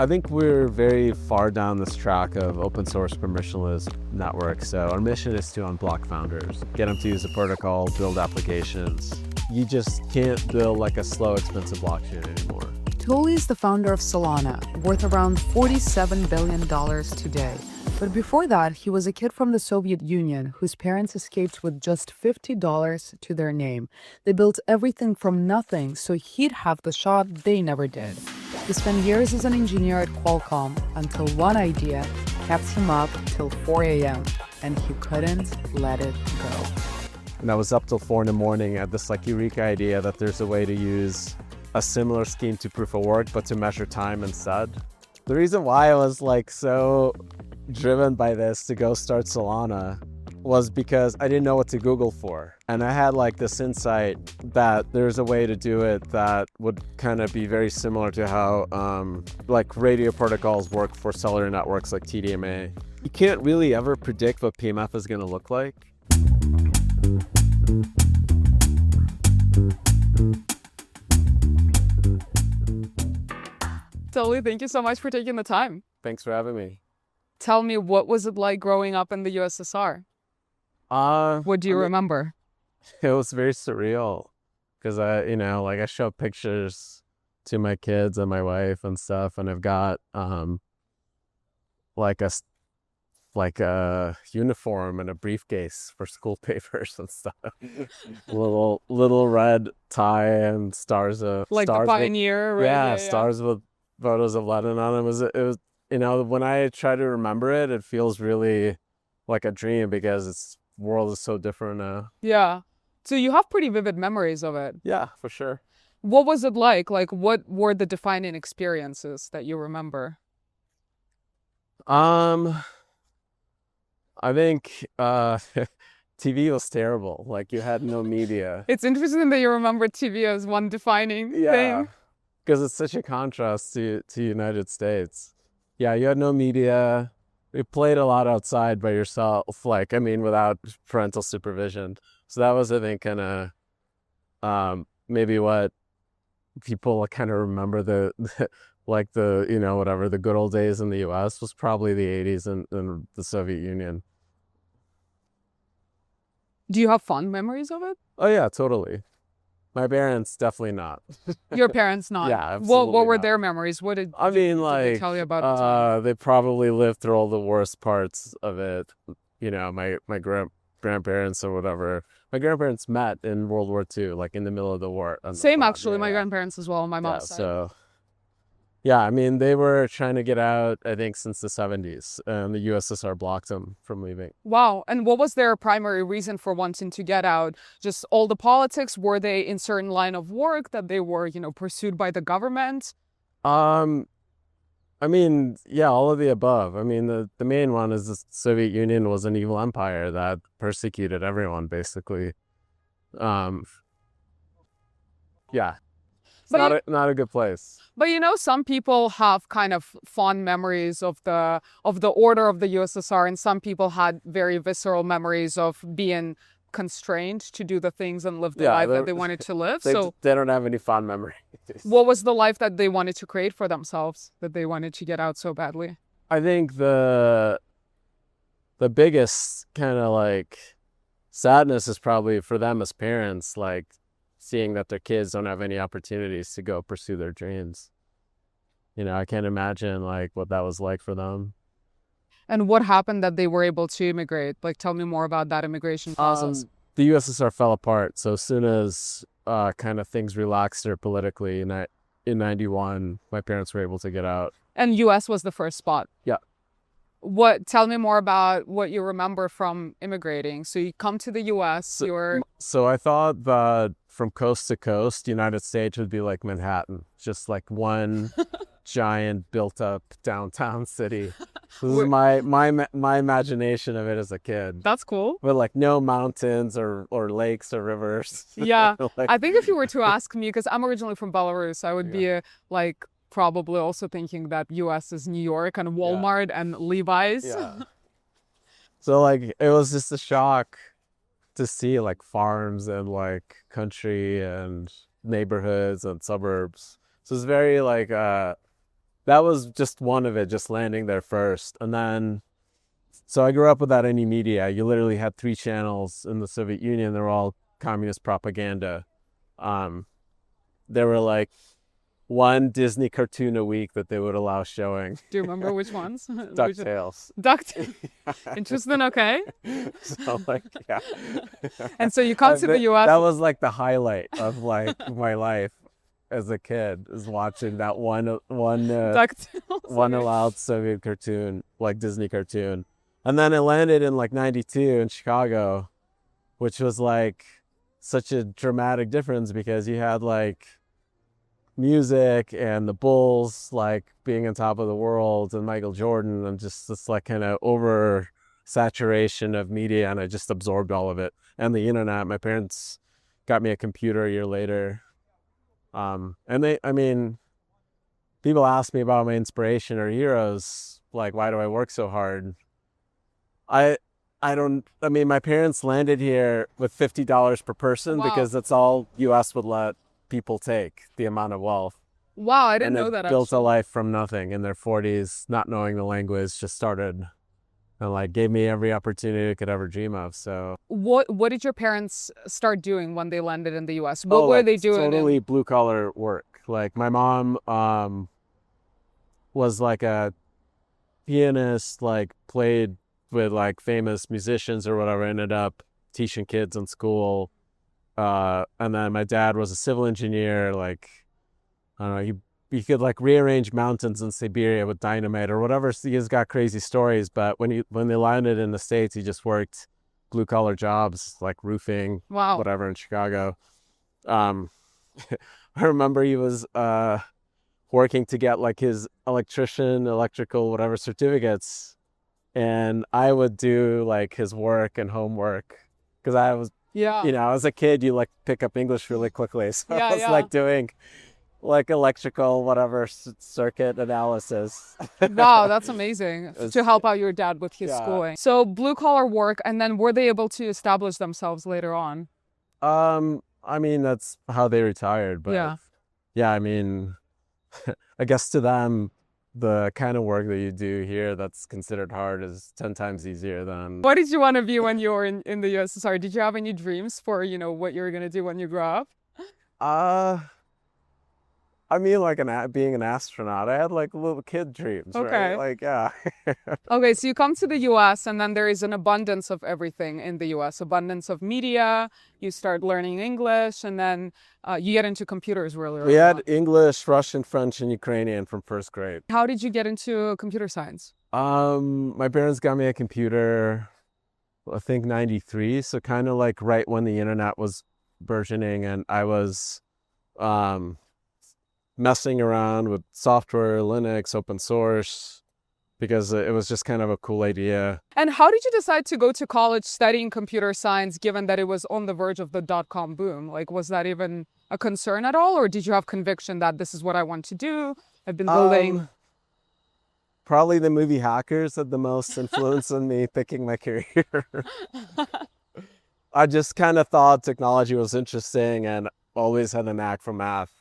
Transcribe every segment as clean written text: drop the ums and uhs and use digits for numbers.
I think we're very far down this track of open source permissionless networks. So our mission is to unblock founders, get them to use the protocol, build applications. You just can't build like a slow, expensive blockchain anymore. Anatoly is the founder of Solana, worth around $47 billion today. But before that, he was a kid from the Soviet Union whose parents escaped with just $50 to their name. They built everything from nothing so he'd have the shot they never did. He spent years as an engineer at Qualcomm until one idea kept him up till 4 a.m. and he couldn't let it go. And I was up till 4 in the morning at this like eureka idea that there's a way to use a similar scheme to proof of work, but to measure time instead. The reason why I was like so driven by this to go start Solana was because I didn't know what to Google for. And I had like this insight that there's a way to do it that would kind of be very similar to how like radio protocols work for cellular networks like TDMA. You can't really ever predict what PMF is going to look like. Anatoly, thank you so much for taking the time. Thanks for having me. Tell me, what was it like growing up in the USSR? What do you remember? It was very surreal because I show pictures to my kids and my wife and stuff, and I've got like a uniform and a briefcase for school papers and stuff. little red tie and stars of like stars the pioneer, with, right? yeah, stars with photos of Lenin on them. It was when I try to remember it, it feels really like a dream because the world is so different now. Yeah. So you have pretty vivid memories of it. Yeah, for sure. What was it like? Like, what were the defining experiences that you remember? I think TV was terrible. Like, you had no media. It's interesting that you remember TV as one defining thing. Because it's such a contrast to United States. Yeah, you had no media. We played a lot outside by yourself, without parental supervision. So that was, I think, kind of maybe what people kind of remember the good old days in the U.S. was probably the 80s and the Soviet Union. Do you have fond memories of it? Oh, yeah, totally. My parents, definitely not. Your parents not? Yeah, absolutely What were not. their memories? What did they tell you about it? They probably lived through all the worst parts of it. My grandparents or whatever. My grandparents met in World War II, like in the middle of the war. Same, actually. My grandparents as well on my mom's side. So, they were trying to get out, I think, since the 70s, and the USSR blocked them from leaving. Wow. And what was their primary reason for wanting to get out? Just all the politics? Were they in certain line of work that they were, pursued by the government? All of the above. The main one is the Soviet Union was an evil empire that persecuted everyone, basically. It's not a good place. But some people have kind of fond memories of the order of the USSR, and some people had very visceral memories of being constrained to do the things and live the life that they wanted to live. They don't have any fond memories. What was the life that they wanted to create for themselves, that they wanted to get out so badly? I think the biggest kind of like sadness is probably for them as parents, like seeing that their kids don't have any opportunities to go pursue their dreams. I can't imagine like what that was like for them. And what happened that they were able to immigrate? Like, tell me more about that immigration process. The USSR fell apart. So as soon as kind of things relaxed there politically in 91, my parents were able to get out. And US was the first spot. Yeah. Tell me more about what you remember from immigrating. So you come to the US, So I thought that from coast to coast, United States would be like Manhattan, just like one giant built up downtown city. This is my imagination of it as a kid. That's cool. But like no mountains or lakes or rivers. Yeah. I think if you were to ask me, because I'm originally from Belarus, I would be probably also thinking that US is New York and Walmart and Levi's. Yeah. So like it was just a shock to see like farms and like country and neighborhoods and suburbs. So it's very like that was just one of it, just landing there first. And then, so I grew up without any media. You literally had 3 channels in the Soviet Union. They're all communist propaganda. There were like one Disney cartoon a week that they would allow showing. Do you remember which ones? DuckTales. Interesting. Okay. So like, yeah. And so you come to the US. That was like the highlight of like my life as a kid, is watching that one allowed Soviet cartoon, like Disney cartoon. And then it landed in like 92 in Chicago, which was like such a dramatic difference because you had like music and the Bulls like being on top of the world and Michael Jordan and just this like kind of over saturation of media, and I just absorbed all of it. And the internet. My parents got me a computer a year later. And people ask me about my inspiration or heroes, like, why do I work so hard? My parents landed here with $50 per person. Wow. Because that's all US would let people take, the amount of wealth. Wow, I didn't know that. Built a life from nothing in their 40s, not knowing the language, just started and like gave me every opportunity I could ever dream of. So what did your parents start doing when they landed in the US? What were they doing? Totally blue collar work. Like my mom was like a pianist, like played with like famous musicians or whatever, ended up teaching kids in school. And then my dad was a civil engineer, like, I don't know, he could like rearrange mountains in Siberia with dynamite or whatever. He's got crazy stories, but when they landed in the States, he just worked blue collar jobs like roofing, wow, whatever in Chicago. I remember he was working to get like his electrical, whatever certificates. And I would do like his work and homework because I was, as a kid, you like pick up English really quickly. So I was like doing like electrical, whatever circuit analysis. Wow, that's amazing. To help out your dad with his schooling. So blue collar work, and then were they able to establish themselves later on? That's how they retired. But I guess to them, the kind of work that you do here that's considered hard is 10 times easier than... What did you want to be when you were in the US? Sorry, did you have any dreams for, what you were going to do when you grow up? Like being an astronaut, I had like little kid dreams, right? Like, yeah. Okay, so you come to the US and then there is an abundance of everything in the US, abundance of media, you start learning English, and then you get into computers really early. We had English, Russian, French, and Ukrainian from first grade. How did you get into computer science? My parents got me a computer, I think 93, so kind of like right when the internet was burgeoning, and I was messing around with software, Linux, open source, because it was just kind of a cool idea. And how did you decide to go to college studying computer science, given that it was on the verge of the dot-com boom? Like, was that even a concern at all? Or did you have conviction that this is what I want to do? I've been building... Probably the movie Hackers had the most influence on me picking my career. I just kind of thought technology was interesting and always had a knack for math.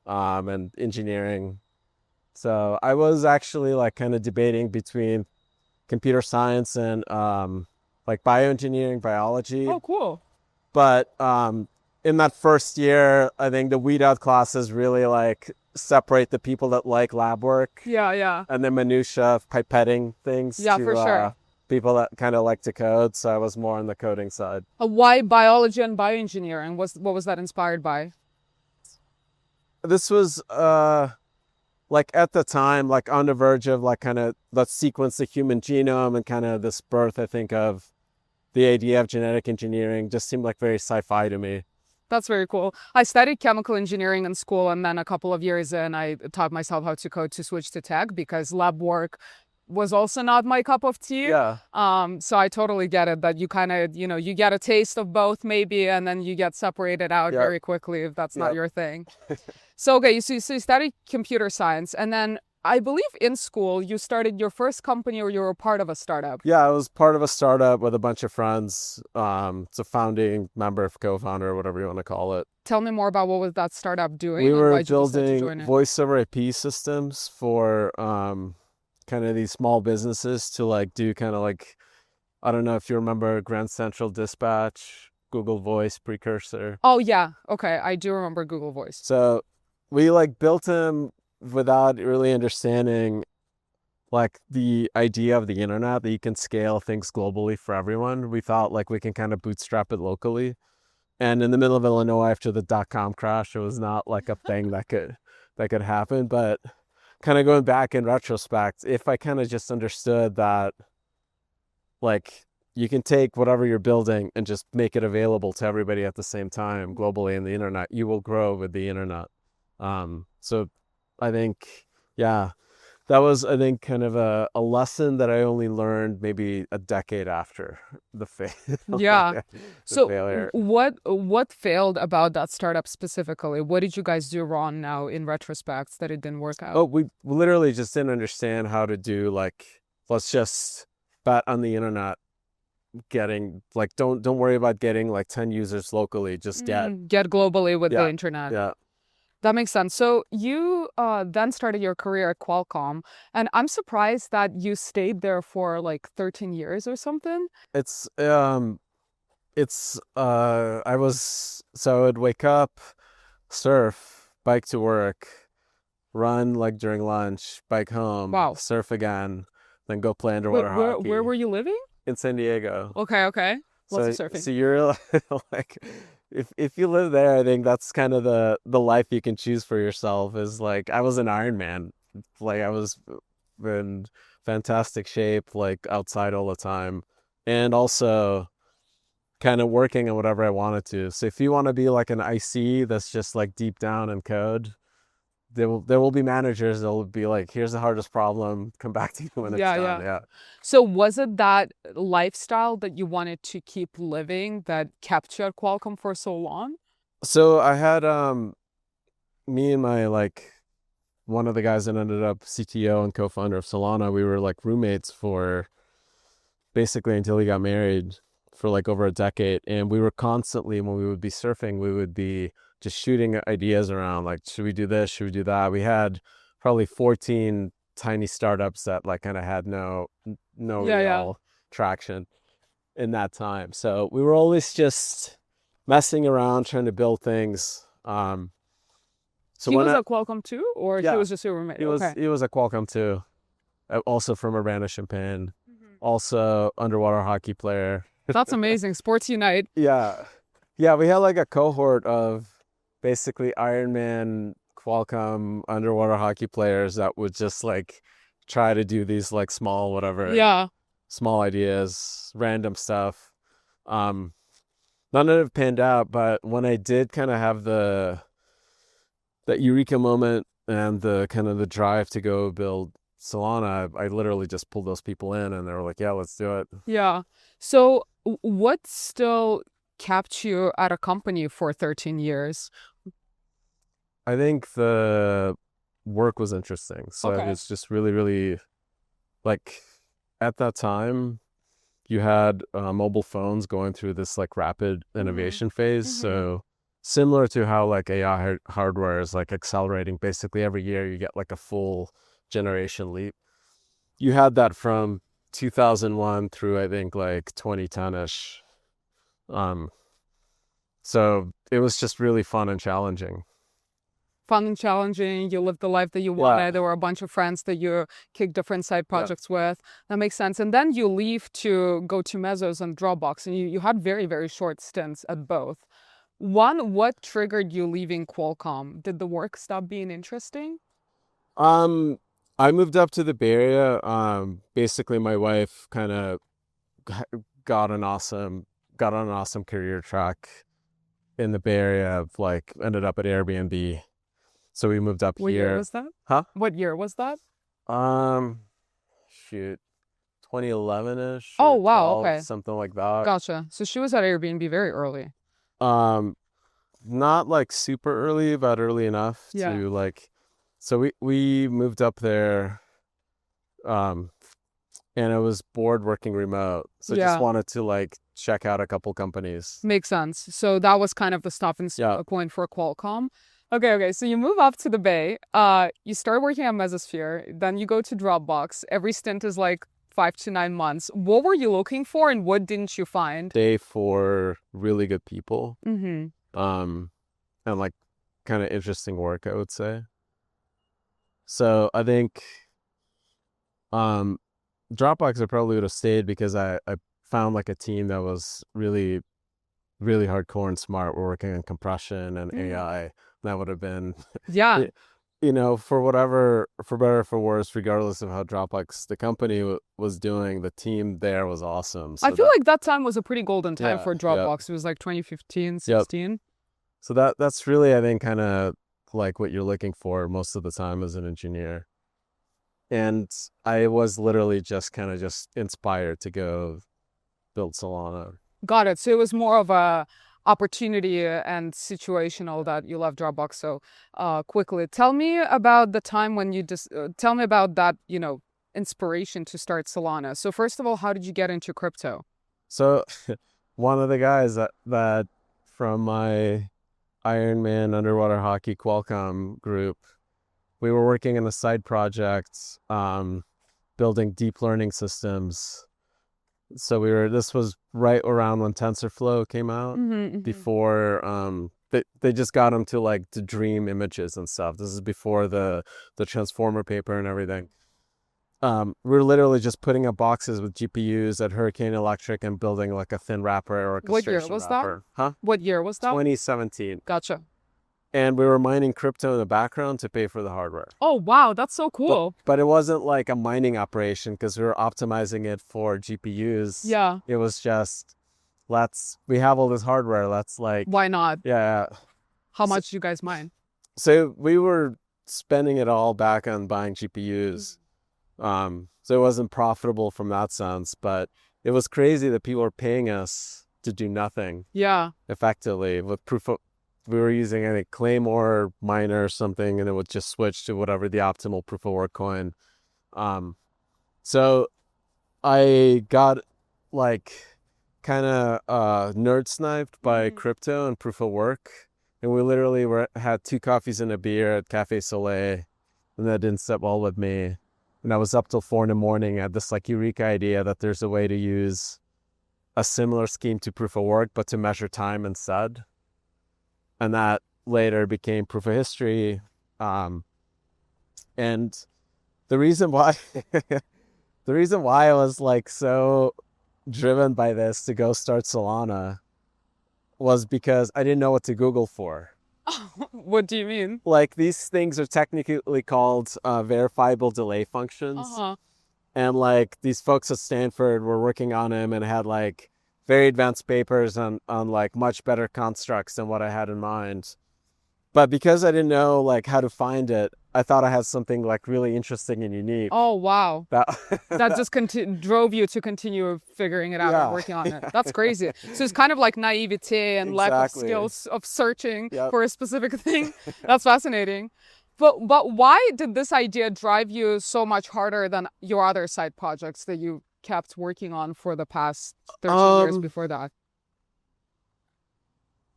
And engineering. So I was actually like kind of debating between computer science and like bioengineering, biology. Oh, cool. But in that first year, I think the weed out classes really like separate the people that like lab work. Yeah. And the minutia of pipetting things to for sure. People that kind of like to code. So I was more on the coding side. Why biology and bioengineering? What was that inspired by? This was like at the time, like on the verge of like kind of let's sequence the human genome, and kind of this birth, I think, of the idea of genetic engineering just seemed like very sci-fi to me. That's very cool. I studied chemical engineering in school, and then a couple of years in, I taught myself how to code to switch to tech because lab work was also not my cup of tea. Yeah. So I totally get it that you kind of, you get a taste of both maybe, and then you get separated out very quickly if that's not your thing. So, okay, so you studied computer science, and then I believe in school you started your first company or you were a part of a startup. Yeah, I was part of a startup with a bunch of friends. It's a founding member, co-founder, whatever you want to call it. Tell me more about what was that startup We doing and were why'd you decide to building join it? voice over IP systems for kind of these small businesses to like do kind of like, I don't know if you remember Grand Central Dispatch, Google Voice precursor. Oh yeah, okay, I do remember Google Voice. So we like built them without really understanding like the idea of the internet that you can scale things globally for everyone. We thought like we can kind of bootstrap it locally. And in the middle of Illinois after the dot-com crash, it was not like a thing that could happen. But kind of going back in retrospect, if I kind of just understood that like you can take whatever you're building and just make it available to everybody at the same time globally in the internet, you will grow with the internet. So I think, yeah, that was, I think, kind of a lesson that I only learned maybe a decade after the Yeah. the So failure. what failed about that startup specifically? What did you guys do wrong now in retrospect that it didn't work out? Oh, we literally just didn't understand how to do like, let's just bet on the internet getting like, don't worry about getting like 10 users locally, just Get globally with the yeah, internet. yeah. That makes sense. So you then started your career at Qualcomm, and I'm surprised that you stayed there for like 13 years or something. It's I was, so I would wake up, surf, bike to work, run like during lunch, bike home, Wow. surf again, then go play Where, underwater where hockey were you living? in San Diego. Okay, okay. Lots of So surfing. so you're like, if you live there, I think that's kind of the life you can choose for yourself. Is like I was an Iron Man, like I was in fantastic shape, like outside all the time, and also kind of working on whatever I wanted to. So if you want to be like an IC that's just like deep down in code, there will be managers that will be like, here's the hardest problem, come back to you when it's Yeah, done. yeah. Yeah. So was it that lifestyle that you wanted to keep living that kept you at Qualcomm for so long? So I had me and my like one of the guys that ended up CTO and co-founder of Solana, we were like roommates for basically until we got married for like over a decade. And we were constantly, when we would be surfing, we would be just shooting ideas around like, should we do this? Should we do that? We had probably 14 tiny startups that like kind of had no Yeah, yeah. real traction in that time. So we were always just messing around, trying to build things. So He when was at Qualcomm too, or he yeah, was just your roommate? he was Okay. he was at Qualcomm too, also from Urbana-Champaign, Mhm. also underwater hockey player. That's amazing. Sports Unite. Yeah, yeah, we had like a cohort of basically Ironman, Qualcomm underwater hockey players that would just like try to do these like small whatever, Yeah. small ideas, random stuff. Um, None of it panned out, but when I did kind of have that eureka moment and the kind of the drive to go build Solana, I literally just pulled those people in and they were like, yeah, let's do it. Yeah. So what still kept you at a company for 13 years? I think the work was interesting. So it Okay. was just really, really like at that time, you had mobile phones going through this like rapid Mhm. innovation phase. Mhm. So similar to how like AI hardware is like accelerating basically every year, you get like a full generation leap. You had that from 2001 through I think like 2010ish. Um, so it was just really fun and challenging. Fun and challenging. You lived the life that you Yeah, wanted. There were a bunch of friends that you kicked different side yeah. projects with. That makes sense. And then you leave to go to Mesos and Dropbox, and you had very, very short stints at both. One, what triggered you leaving Qualcomm? Did the work stop being interesting? Um, I moved up to the Bay Area. Basically, my wife kind of got an awesome got on an awesome career track in the Bay Area. Of like ended up at Airbnb, so we moved up What year here. was that? Huh? What year was that? Um, Shoot, 2011ish Oh, or wow. 12, Okay. something like that. Gotcha. So she was at Airbnb very early. Um, Not like super early, but early enough Yeah. to like. So we moved up there, um, and I was bored working remote. So just Yeah, wanted to like check out a couple companies. makes sense. So that was kind of the stopping Yeah. point for Qualcomm. Okay. So you move up to the Bay. You start working at Mesosphere. Then you go to Dropbox. Every stint is like 5 to 9 months. What were you looking for, and what didn't you find? Stay for really good people, Mm-hmm. and like kind of interesting work, I would say. So I think um, Dropbox I probably would have stayed because I found like a team that was really, really hardcore and smart. We're working on compression and AI. That would have been, Yeah. for whatever, for better or for worse, regardless of how Dropbox, the company was doing, the team there was awesome. I So feel like that time was a pretty golden time yeah, for yep, Dropbox. It was like 2015, yep. 16. So that's really, I think, kind of like what you're looking for most of the time as an engineer. And I was literally just kind of just inspired to go build Solana. Got it. So it was more of a opportunity and situational that you left Dropbox so quickly. Tell me about the time when you just tell me about that, inspiration to start Solana. So first of all, how did you get into crypto? So one of the guys that from my Ironman underwater hockey Qualcomm group, we were working in a side project, building deep learning systems. So this was right around when TensorFlow came out, before they just got them to dream images and stuff. This is before the transformer paper and everything. We're literally just putting up boxes with GPUs at Hurricane Electric and building like a thin wrapper or What year orchestration was wrapper. that? Huh? What year was that? 2017. Gotcha. And we were mining crypto in the background to pay for the hardware. Oh, wow. That's so cool. But it wasn't like a mining operation because we were optimizing it for GPUs. Yeah. It was just, we have all this hardware. Why not? Yeah. How much do you guys mine? So we were spending it all back on buying GPUs. So it wasn't profitable from that sense, but it was crazy that people were paying us to do nothing. Yeah. Effectively with we were using any Claymore miner or something, and it would just switch to whatever the optimal proof of work coin. So I got like kind of nerd sniped by crypto and proof of work, and we literally had 2 coffees and a beer at Cafe Soleil, and that didn't sit well with me. And I was up till 4 a.m. I had this like eureka idea that there's a way to use a similar scheme to proof of work, but to measure time instead. And that later became proof of history. And the reason why I was like so driven by this to go start Solana was because I didn't know what to Google for. What do you mean? Like these things are technically called verifiable delay functions. And like these folks at Stanford were working on them and had like very advanced papers on like much better constructs than what I had in mind. But because I didn't know like how to find it, I thought I had something like really interesting and unique. Oh, wow. That just drove you to continue figuring it out and working on it. That's crazy. So it's kind of like naivete and lack of skills of searching for a specific thing. That's fascinating. But why did this idea drive you so much harder than your other side projects that you kept working on for the past 13 years before that?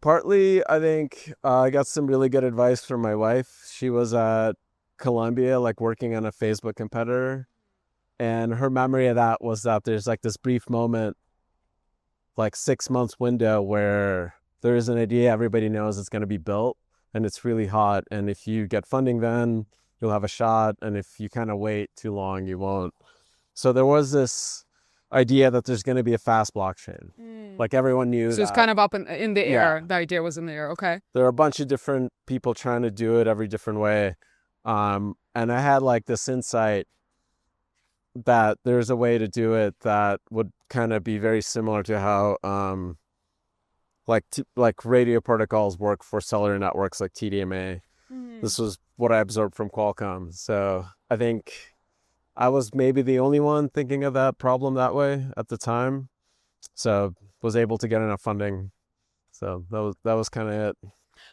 Partly, I think I got some really good advice from my wife. She was at Columbia, like working on a Facebook competitor. And her memory of that was that there's like this brief moment, like 6 months window where there is an idea everybody knows it's going to be built and it's really hot. And if you get funding, then you'll have a shot. And if you kind of wait too long, you won't. So there was this idea that there's going to be a fast blockchain. Like everyone knew So it's kind of up in the air. The idea was in the air. Okay. There are a bunch of different people trying to do it every different way. And I had like this insight that there's a way to do it that would kind of be very similar to how like radio protocols work for cellular networks like TDMA. This was what I absorbed from Qualcomm. So I think I was maybe the only one thinking of that problem that way at the time. So was able to get enough funding. So that was kind of it.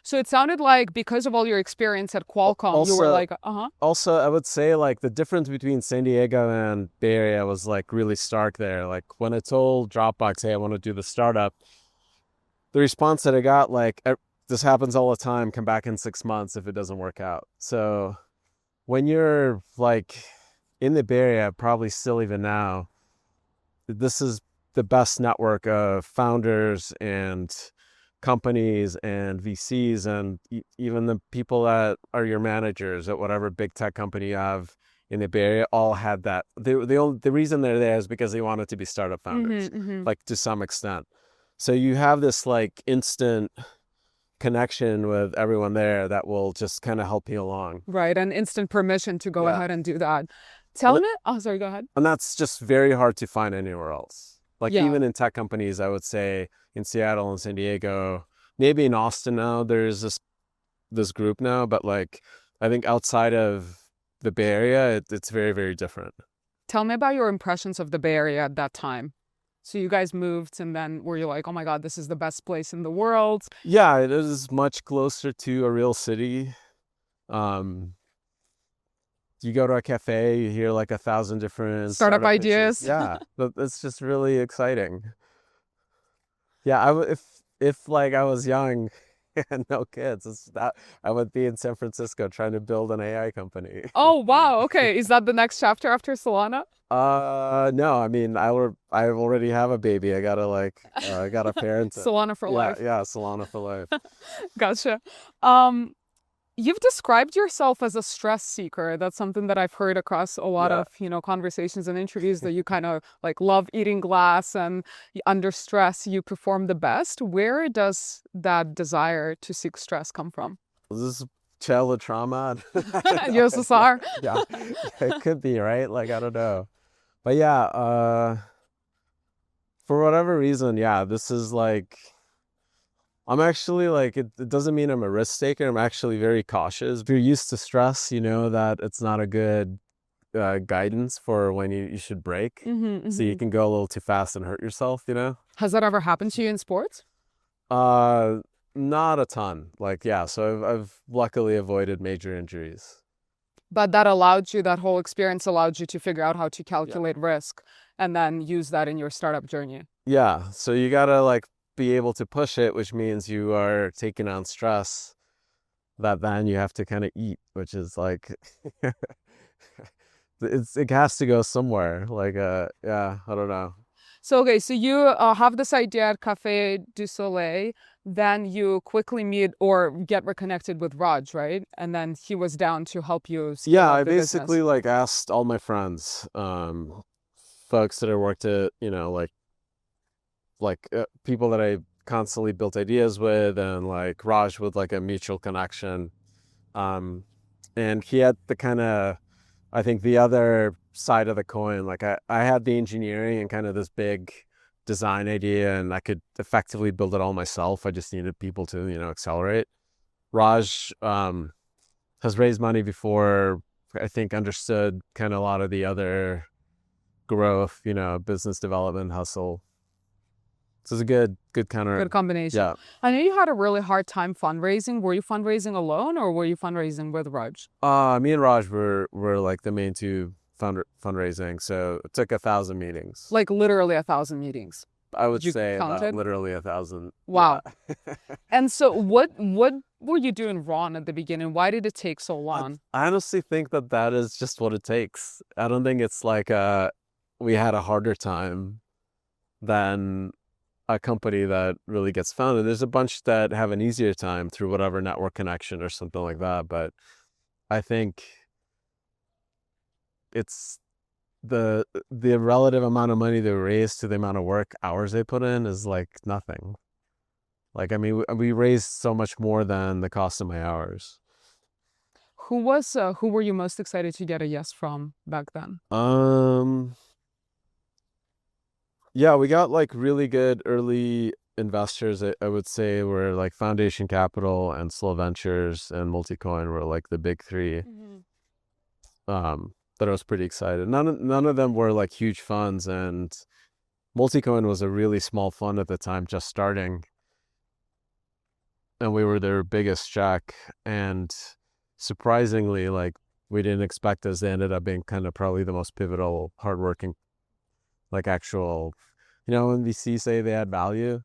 So it sounded like because of all your experience at Qualcomm, you were Also, like, also, I would say like the difference between San Diego and Bay Area was like really stark there. Like when I told Dropbox, hey, I want to do the startup, the response that I got, like, this happens all the time, come back in 6 months if it doesn't work out. So when you're like in the Bay Area, probably still even now, this is the best network of founders and companies and VCs and even the people that are your managers at whatever big tech company you have in the Bay Area all had that. The reason they're there is because they wanted to be startup founders, like to some extent. So you have this like instant connection with everyone there that will just kind of help you along. right, and instant permission to go ahead and do that. Tell me, oh, sorry, go ahead. And that's just very hard to find anywhere else. Like Yeah. even in tech companies, I would say in Seattle and San Diego, maybe in Austin now, there's this group now, but like I think outside of the Bay Area, it's very, very different. Tell me about your impressions of the Bay Area at that time. So you guys moved, and then were you like, oh my God, this is the best place in the world? Yeah, it is much closer to a real city. You go to a cafe, you hear like 1,000 different Startup ideas. pitches. Yeah, it's just really exciting. Yeah, if like I was young and no kids, I would be in San Francisco trying to build an AI company. Oh, wow. Okay. Is that the next chapter after Solana? No, I mean, I already have a baby. I gotta I gotta parent it. Solana for life. Yeah, Solana for life. Gotcha. You've described yourself as a stress seeker. That's something that I've heard across a lot of, conversations and interviews, that you kind of like love eating glass, and under stress you perform the best. Where does that desire to seek stress come from? This is childhood trauma. USSR? Yeah, it could be, right? Like, I don't know. But yeah, for whatever reason, yeah, this is like, I'm actually like, it doesn't mean I'm a risk taker. I'm actually very cautious. If you're used to stress, you know that it's not a good guidance for when you should break. So you can go a little too fast and hurt yourself, Has that ever happened to you in sports? Not a ton. Like, yeah, so I've luckily avoided major injuries. But that whole experience allowed you to figure out how to calculate risk and then use that in your startup journey. Yeah, so you gotta like be able to push it, which means you are taking on stress that then you have to kind of eat, which is like, it has to go somewhere. Like, yeah, I don't know. So, okay, so you have this idea at Café du Soleil, then you quickly meet or get reconnected with Raj, right? And then he was down to help you scale up I the basically business. like asked all my friends, folks that I worked at, people that I constantly built ideas with, and like Raj with like a mutual connection. And he had the kind of, I think the other side of the coin, like I had the engineering and kind of this big design idea, and I could effectively build it all myself. I just needed people to, accelerate. Raj has raised money before, I think understood kind of a lot of the other growth, business development hustle. So it's a good kind of Good combination. Yeah. I know you had a really hard time fundraising. Were you fundraising alone, or were you fundraising with Raj? Me and Raj were like the main two fundraising. So it took 1,000 meetings. Like literally 1,000 meetings. I would You say counted? literally 1,000. Wow. Yeah. And so what were you doing wrong at the beginning? Why did it take so long? I honestly think that is just what it takes. I don't think it's like we had a harder time than a company that really gets founded. There's a bunch that have an easier time through whatever network connection or something like that. But I think it's the relative amount of money they raise to the amount of work hours they put in is like nothing. Like, I mean, we raised so much more than the cost of my hours. Who were you most excited to get a yes from back then? Yeah, we got like really good early investors. I would say were like Foundation Capital and Slow Ventures and Multicoin were like the big three. That I was pretty excited. None of them were like huge funds, and Multicoin was a really small fund at the time, just starting. and we were their biggest check. And surprisingly, like we didn't expect us. They ended up being kind of probably the most pivotal, hardworking, like actual, when VC say they add value,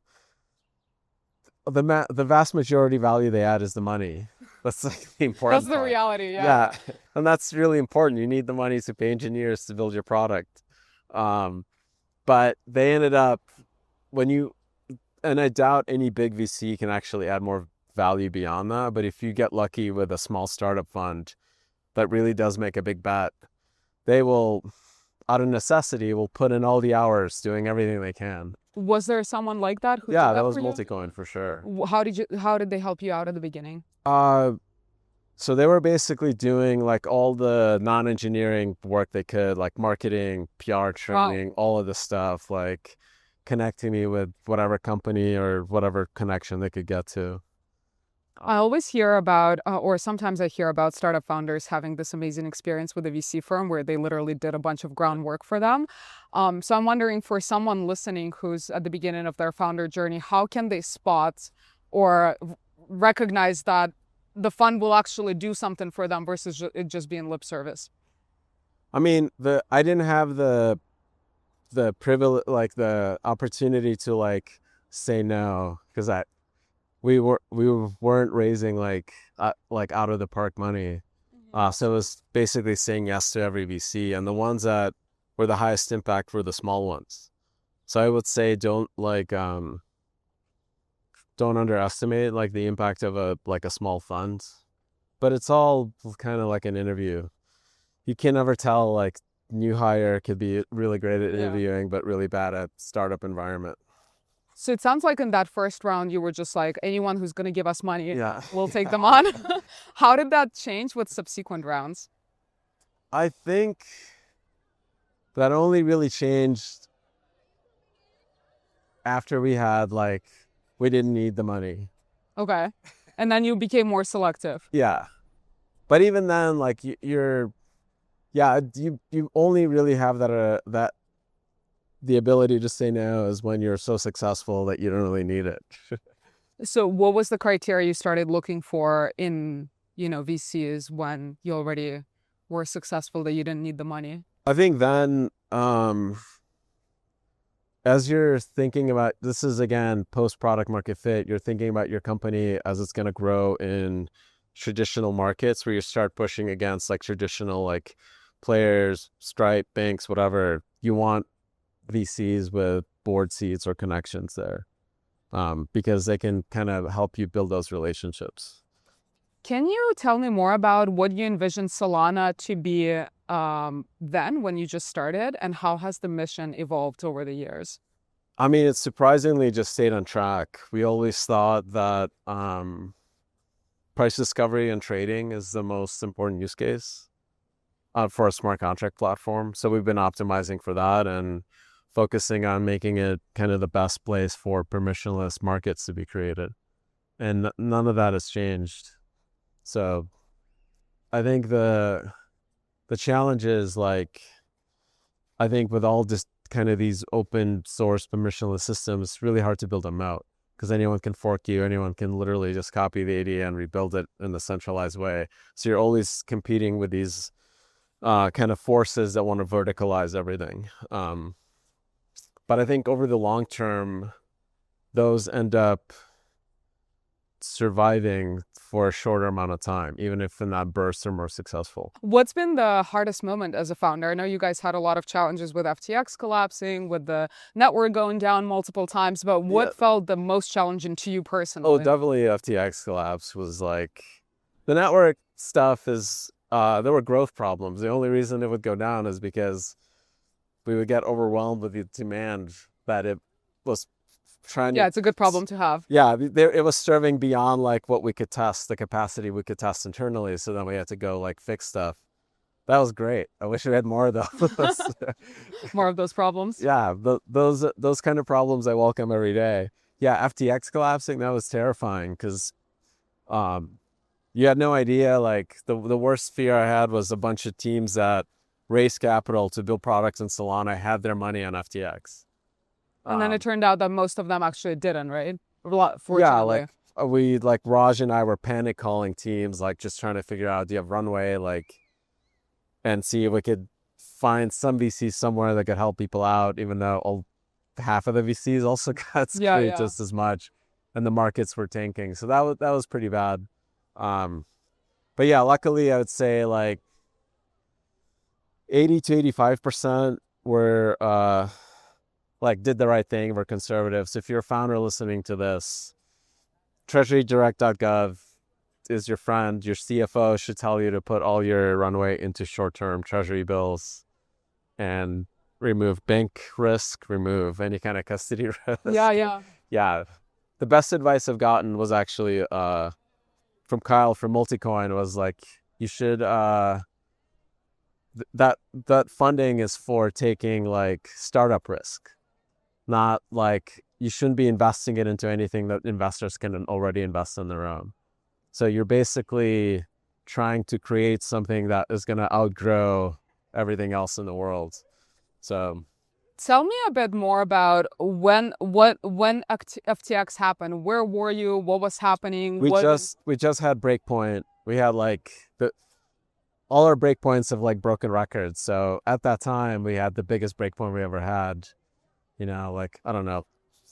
the vast majority value they add is the money. That's like the important That's the part. reality, Yeah, and that's really important. You need the money to pay engineers to build your product. But they ended up and I doubt any big VC can actually add more value beyond that. But if you get lucky with a small startup fund that really does make a big bet, they will, out of necessity, will put in all the hours doing everything they can. Was there someone like that who Yeah, did that was for you? Multicoin for sure. How did they help you out at the beginning? So they were basically doing like all the non-engineering work they could, like marketing, PR training, all of the stuff, like connecting me with whatever company or whatever connection they could get to. I always hear about, or sometimes I hear about startup founders having this amazing experience with a VC firm where they literally did a bunch of groundwork for them. So I'm wondering, for someone listening who's at the beginning of their founder journey, how can they spot or recognize that the fund will actually do something for them versus it just being lip service? I mean, I didn't have the privilege, like the opportunity to like say no, because we weren't raising like out of the park money. So it was basically saying yes to every VC, and the ones that were the highest impact were the small ones. So I would say don't underestimate like the impact of a small fund, but it's all kind of like an interview. You can never tell, like new hire could be really great at interviewing, but really bad at startup environment. So it sounds like in that first round, you were just like, anyone who's going to give us money, we'll take them on. How did that change with subsequent rounds? I think that only really changed after we didn't need the money. Okay. And then you became more selective. Yeah. But even then, like you only really have that the ability to say no is when you're so successful that you don't really need it. So what was the criteria you started looking for in, VCs when you already were successful that you didn't need the money? I think then, as you're thinking about, this is again, post product market fit, you're thinking about your company as it's going to grow in traditional markets where you start pushing against like traditional like players, Stripe, banks, whatever. You want VCs with board seats or connections there, because they can kind of help you build those relationships. Can you tell me more about what you envisioned Solana to be then when you just started, and how has the mission evolved over the years? I mean, it's surprisingly just stayed on track. We always thought that price discovery and trading is the most important use case for a smart contract platform. So we've been optimizing for that and focusing on making it kind of the best place for permissionless markets to be created. And none of that has changed. So I think the challenge is like, I think with all just kind of these open source permissionless systems, it's really hard to build them out because anyone can fork you, anyone can literally just copy the ADA and rebuild it in the centralized way. So you're always competing with these kind of forces that want to verticalize everything. But I think over the long term, those end up surviving for a shorter amount of time, even if in that burst they're more successful. What's been the hardest moment as a founder? I know you guys had a lot of challenges with FTX collapsing, with the network going down multiple times, but what felt the most challenging to you personally? Oh, definitely FTX collapse was like, the network stuff is, there were growth problems. The only reason it would go down is because we would get overwhelmed with the demand that it was trying to... Yeah, it's a good problem to have. Yeah, it was serving beyond like what we could test, the capacity we could test internally. So then we had to go like fix stuff. That was great. I wish we had more of those. More of those problems? Yeah, those kind of problems I welcome every day. Yeah, FTX collapsing, that was terrifying because you had no idea. Like the worst fear I had was a bunch of teams that raised capital to build products in Solana had their money on FTX. And then it turned out that most of them actually didn't, right? Yeah, like we like Raj and I were panic calling teams, like just trying to figure out, do you have runway, like, and see if we could find some VCs somewhere that could help people out, even though half of the VCs also got screwed just as much, and the markets were tanking. So that was pretty bad. But yeah, luckily I would say like 80 to 85% were like did the right thing, were conservative. So if you're a founder listening to this, treasurydirect.gov is your friend. Your CFO should tell you to put all your runway into short-term treasury bills and remove bank risk, remove any kind of custody risk. Yeah. The best advice I've gotten was actually from Kyle from Multicoin, was like, you should that funding is for taking like startup risk, not like, you shouldn't be investing it into anything that investors can already invest on their own. So you're basically trying to create something that is going to outgrow everything else in the world. So tell me a bit more about when FTX happened. Where were you? What was happening? We just had breakpoint. We had like all our breakpoints have like broken records. So at that time we had the biggest breakpoint we ever had. Like, I don't know,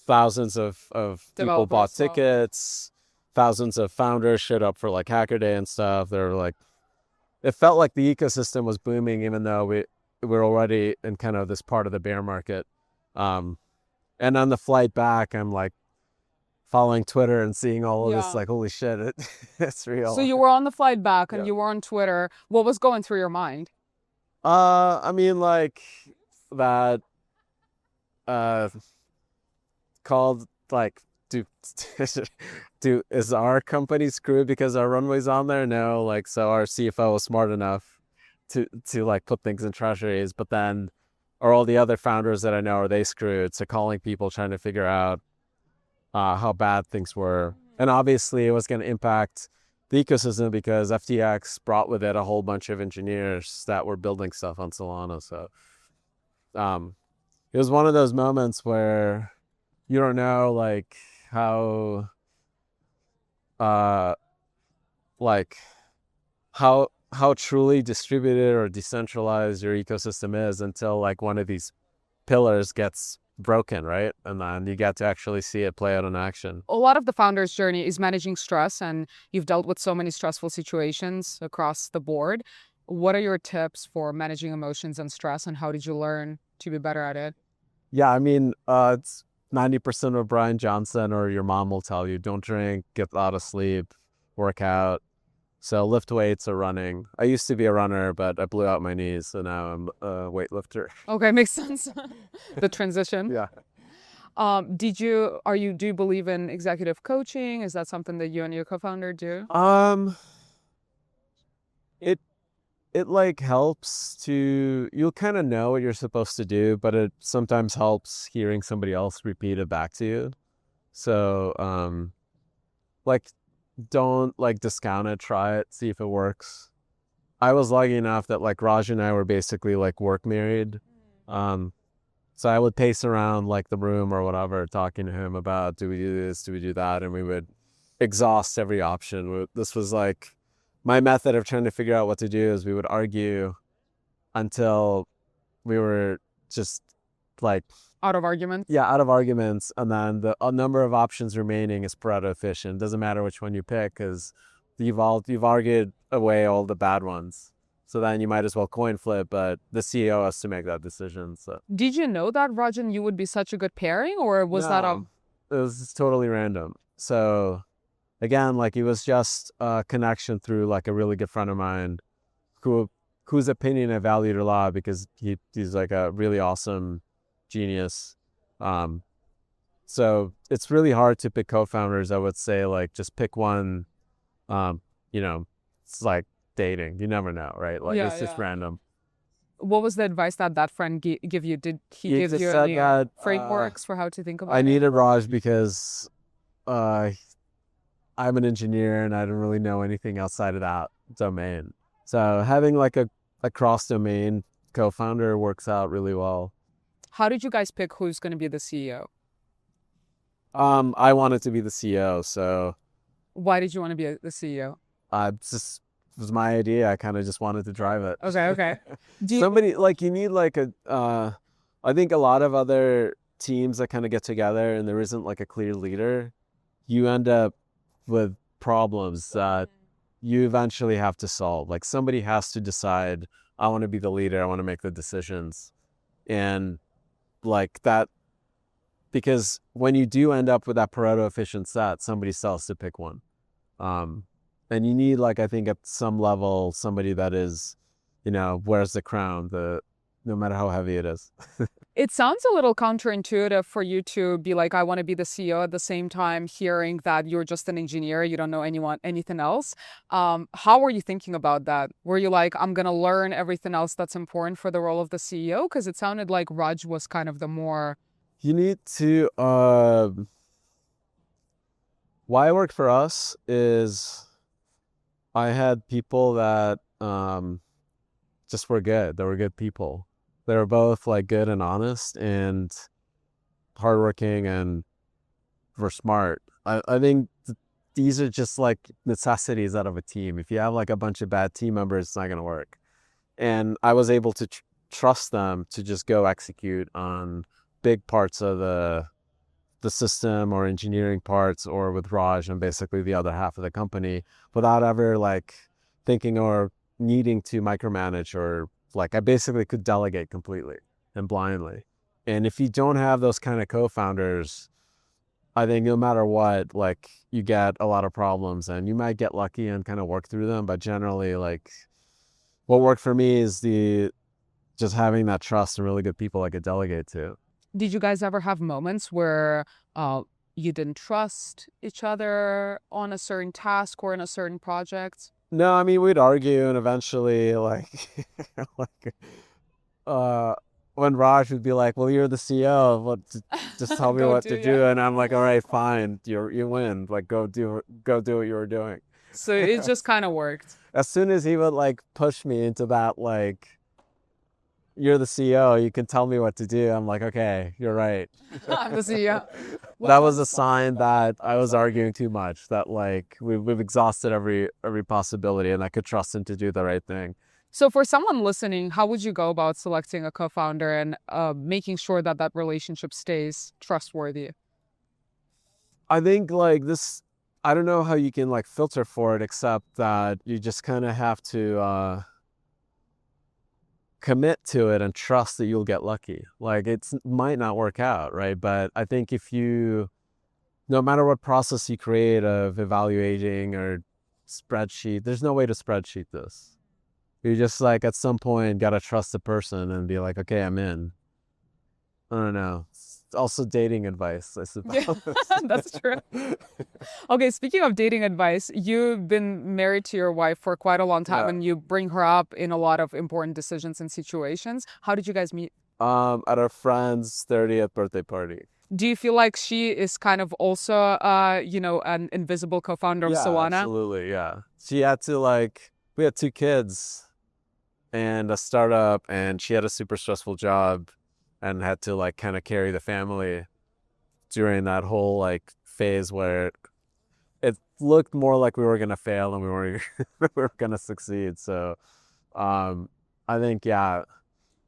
thousands of people bought tickets, thousands of founders showed up for like Hacker Day and stuff. They were like, it felt like the ecosystem was booming, even though we're already in kind of this part of the bear market. And on the flight back, I'm like following Twitter and seeing all of this, like, holy shit, it's real. So you were on the flight back and you were on Twitter. What was going through your mind? I mean, like that called like, is our company screwed because our runway's on there? No, like, so our CFO was smart enough to like put things in treasuries, but then are all the other founders that I know, are they screwed? So calling people, trying to figure out how bad things were. And obviously it was going to impact the ecosystem because FTX brought with it a whole bunch of engineers that were building stuff on Solana. So it was one of those moments where you don't know like how truly distributed or decentralized your ecosystem is until like one of these pillars gets broken, right? And then you get to actually see it play out in action. A lot of the founder's journey is managing stress, and you've dealt with so many stressful situations across the board. What are your tips for managing emotions and stress, and how did you learn to be better at it? Yeah, I mean, it's 90% of Brian Johnson or your mom will tell you, don't drink, get a lot of sleep, work out. So lift weights or running. I used to be a runner, but I blew out my knees, so now I'm a weightlifter. Okay, makes sense. The transition. Yeah. Do you believe in executive coaching? Is that something that you and your co-founder do? It like helps to, you'll kind of know what you're supposed to do, but it sometimes helps hearing somebody else repeat it back to you. So like, don't like discount it, try it, see if it works. I was lucky enough that like Raj and I were basically like work married. So I would pace around like the room or whatever, talking to him about, do we do this, do we do that? And we would exhaust every option. This was like my method of trying to figure out what to do, is we would argue until we were just like out of arguments. Yeah, out of arguments, and then a number of options remaining is Pareto efficient. Doesn't matter which one you pick, because you've argued away all the bad ones. So then you might as well coin flip, but the CEO has to make that decision. So did you know that Raj and you would be such a good pairing, or was that it was totally random. So again, like, it was just a connection through like a really good friend of mine whose opinion I valued a lot, because he's like a really awesome genius. So it's really hard to pick co-founders. I would say, like, just pick one. It's like dating, you never know, right? Like, it's just random. What was the advice that friend give you? Did he give you any frameworks for how to think about it? I needed Raj because I'm an engineer and I don't really know anything outside of that domain. So having like a cross-domain co-founder works out really well. How did you guys pick who's going to be the CEO? I wanted to be the CEO, so Why did you want to be the CEO? Just it was my idea. I kind of just wanted to drive it. Okay. Do you, Somebody like you need like a I think a lot of other teams that kind of get together and there isn't like a clear leader, you end up with problems that you eventually have to solve. Like somebody has to decide, I want to be the leader, I want to make the decisions. And like that, because when you do end up with that Pareto efficient set, somebody still has to pick one. And you need like, I think at some level, somebody that is, wears the crown, no matter how heavy it is. it sounds a little counterintuitive for you to be like, I want to be the CEO at the same time hearing that you're just an engineer, you don't know anything else. How were you thinking about that? Were you like, I'm going to learn everything else that's important for the role of the CEO? Because it sounded like Raj was kind of the more... You need to, why it worked for us is I had people that just were good. They were good people. They were both like good and honest and hardworking and were smart. I think these are just like necessities out of a team. If you have like a bunch of bad team members, it's not going to work. And I was able to trust them to just go execute on big parts of the system or engineering parts, or with Raj and basically the other half of the company, without ever like thinking or needing to micromanage, or like I basically could delegate completely and blindly. And if you don't have those kind of co-founders, I think no matter what, like you get a lot of problems, and you might get lucky and kind of work through them. But generally, like what worked for me is just having that trust and really good people I could delegate to. Did you guys ever have moments where you didn't trust each other on a certain task or in a certain project? No, I mean, we'd argue, and eventually, like, when Raj would be like, "Well, you're the CEO. Just tell me Go what do, to yeah. do," and I'm like, "All right, fine. You win. Like, go do what you were doing." So it just kind of worked. As soon as he would like push me into that, like, "You're the CEO. You can tell me what to do," I'm like, "Okay, you're right." I'm the CEO. That was a sign that I was arguing too much. That like we've exhausted every possibility, and I could trust him to do the right thing. So for someone listening, how would you go about selecting a co-founder and making sure that that relationship stays trustworthy? I think like this, I don't know how you can like filter for it, except that you just kind of have to commit to it and trust that you'll get lucky. Like it might not work out, right? But I think if you, no matter what process you create of evaluating or spreadsheet, there's no way to spreadsheet this. You just like at some point got to trust the person and be like, okay, I'm in. I don't know. It's also dating advice, I suppose. Yeah, that's true. Okay, speaking of dating advice, you've been married to your wife for quite a long time, Yeah. and you bring her up in a lot of important decisions and situations. How did you guys meet? At our friend's 30th birthday party. Do you feel like she is kind of also, an invisible co-founder of Yeah, Solana? absolutely. Yeah. She had to like, we had 2 kids and a startup, and she had a super stressful job and had to like kind of carry the family during that whole like phase where it looked more like we were going to fail than we were going to succeed. So, I think, yeah,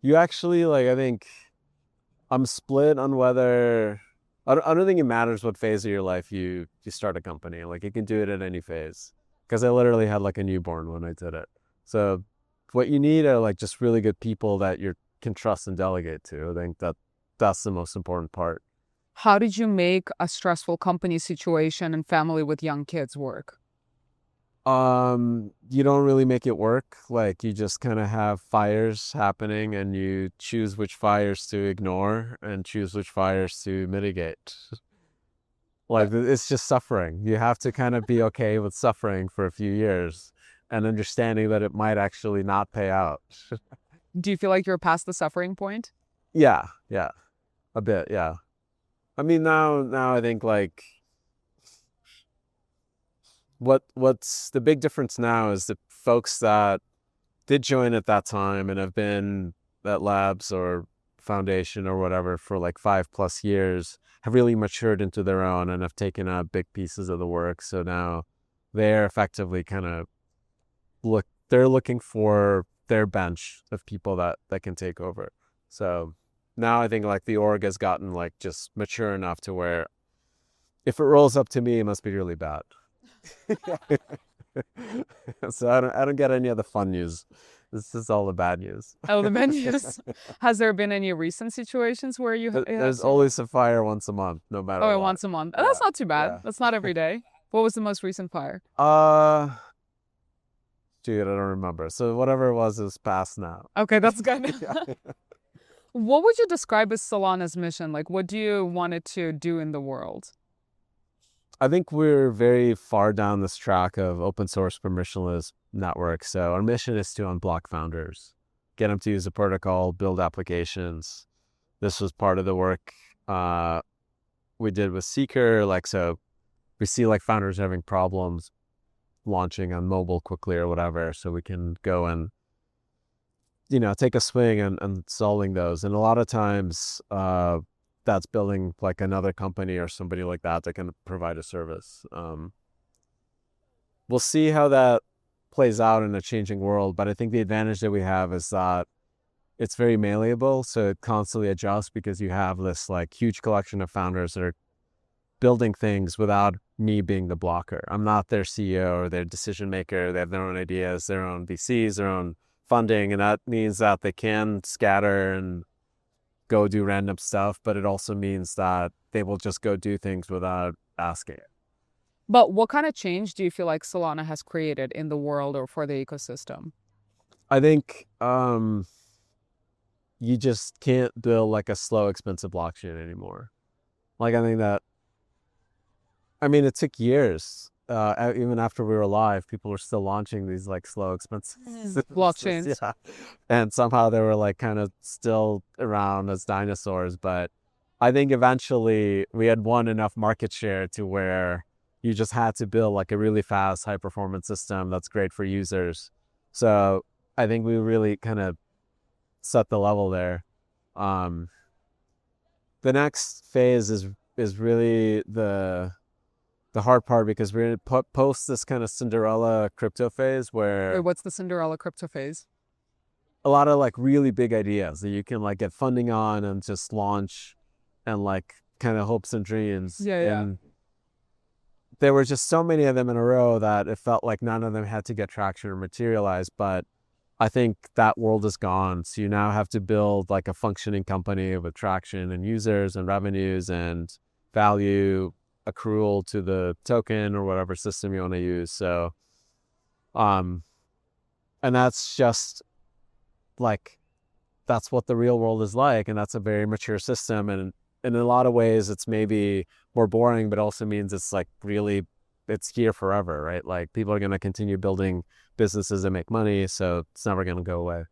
you actually like, I think I'm split on whether, I don't think it matters what phase of your life you start a company. Like you can do it at any phase, because I literally had like a newborn when I did it. So what you need are like just really good people that you can trust and delegate to. I think that's the most important part. How did you make a stressful company situation and family with young kids work? You don't really make it work. Like you just kind of have fires happening, and you choose which fires to ignore and choose which fires to mitigate. Like it's just suffering. You have to kind of be okay with suffering for a few years and understanding that it might actually not pay out. Do you feel like you're past the suffering point? Yeah, a bit, yeah. I mean, now I think like what's the big difference now is the folks that did join at that time and have been at labs or foundation or whatever for like 5+ years have really matured into their own and have taken up big pieces of the work. So now they're effectively kind of they're looking for their bench of people that can take over. So now I think like the org has gotten like just mature enough to where if it rolls up to me, it must be really bad. So I don't get any of the fun news. This is all the bad news. Oh, the menus. Has there been any recent situations where you There's always a fire once a month, no matter what. once a month? Oh, that's not too bad. Yeah. That's not every day. What was the most recent fire? Dude, I don't remember. So whatever it was past now. Okay, that's good. Yeah. What would you describe as Solana's mission? Like, what do you want it to do in the world? I think we're very far down this track of open source permissionless networks. So our mission is to unblock founders, get them to use the protocol, build applications. This was part of the work we did with Seeker. Like, so we see like founders having problems launching on mobile quickly or whatever. So we can go and, take a swing and solving those. And a lot of times, that's building like another company or somebody like that can provide a service. We'll see how that plays out in a changing world, but I think the advantage that we have is that it's very malleable, so it constantly adjusts because you have this like huge collection of founders that are building things without me being the blocker. I'm not their CEO or their decision maker. They have their own ideas, their own VCs, their own funding, and that means that they can scatter and go do random stuff, but it also means that they will just go do things without asking. But what kind of change do you feel like Solana has created in the world or for the ecosystem? I think you just can't build like a slow, expensive blockchain anymore. Like it took years. Even after we were live, people were still launching these like slow, expensive blockchains. Yeah. And somehow they were like kind of still around as dinosaurs. But I think eventually we had won enough market share to where you just had to build like a really fast, high performance system that's great for users. So I think we really kind of set the level there. The next phase is really the hard part, because we're going to post this kind of Cinderella crypto phase where... Wait, what's the Cinderella crypto phase? A lot of like really big ideas that you can like get funding on and just launch and like kind of hopes and dreams. Yeah. And there were just so many of them in a row that it felt like none of them had to get traction or materialize. But I think that world is gone. So you now have to build like a functioning company with traction and users and revenues and value accrual to the token or whatever system you want to use. So, and that's just like, that's what the real world is like. And that's a very mature system. And in a lot of ways, it's maybe more boring, but also means it's like really, it's here forever, right? Like people are going to continue building businesses that make money. So it's never going to go away.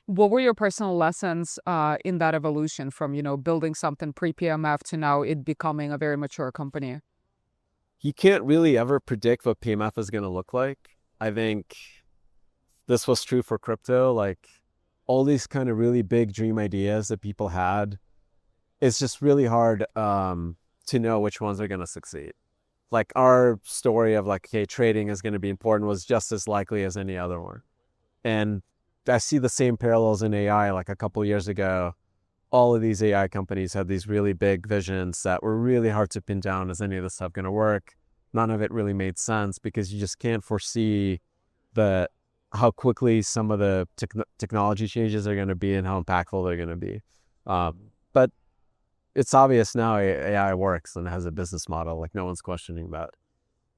What were your personal lessons in that evolution from, building something pre-PMF to now it becoming a very mature company? You can't really ever predict what PMF is going to look like. I think this was true for crypto. Like all these kind of really big dream ideas that people had, it's just really hard to know which ones are going to succeed. Like our story of like, okay, trading is going to be important was just as likely as any other one. And I see the same parallels in AI. Like a couple of years ago, all of these AI companies had these really big visions that were really hard to pin down. Is any of this stuff going to work? None of it really made sense because you just can't foresee how quickly some of the technology changes are going to be and how impactful they're going to be. But it's obvious now AI works and has a business model. Like no one's questioning that.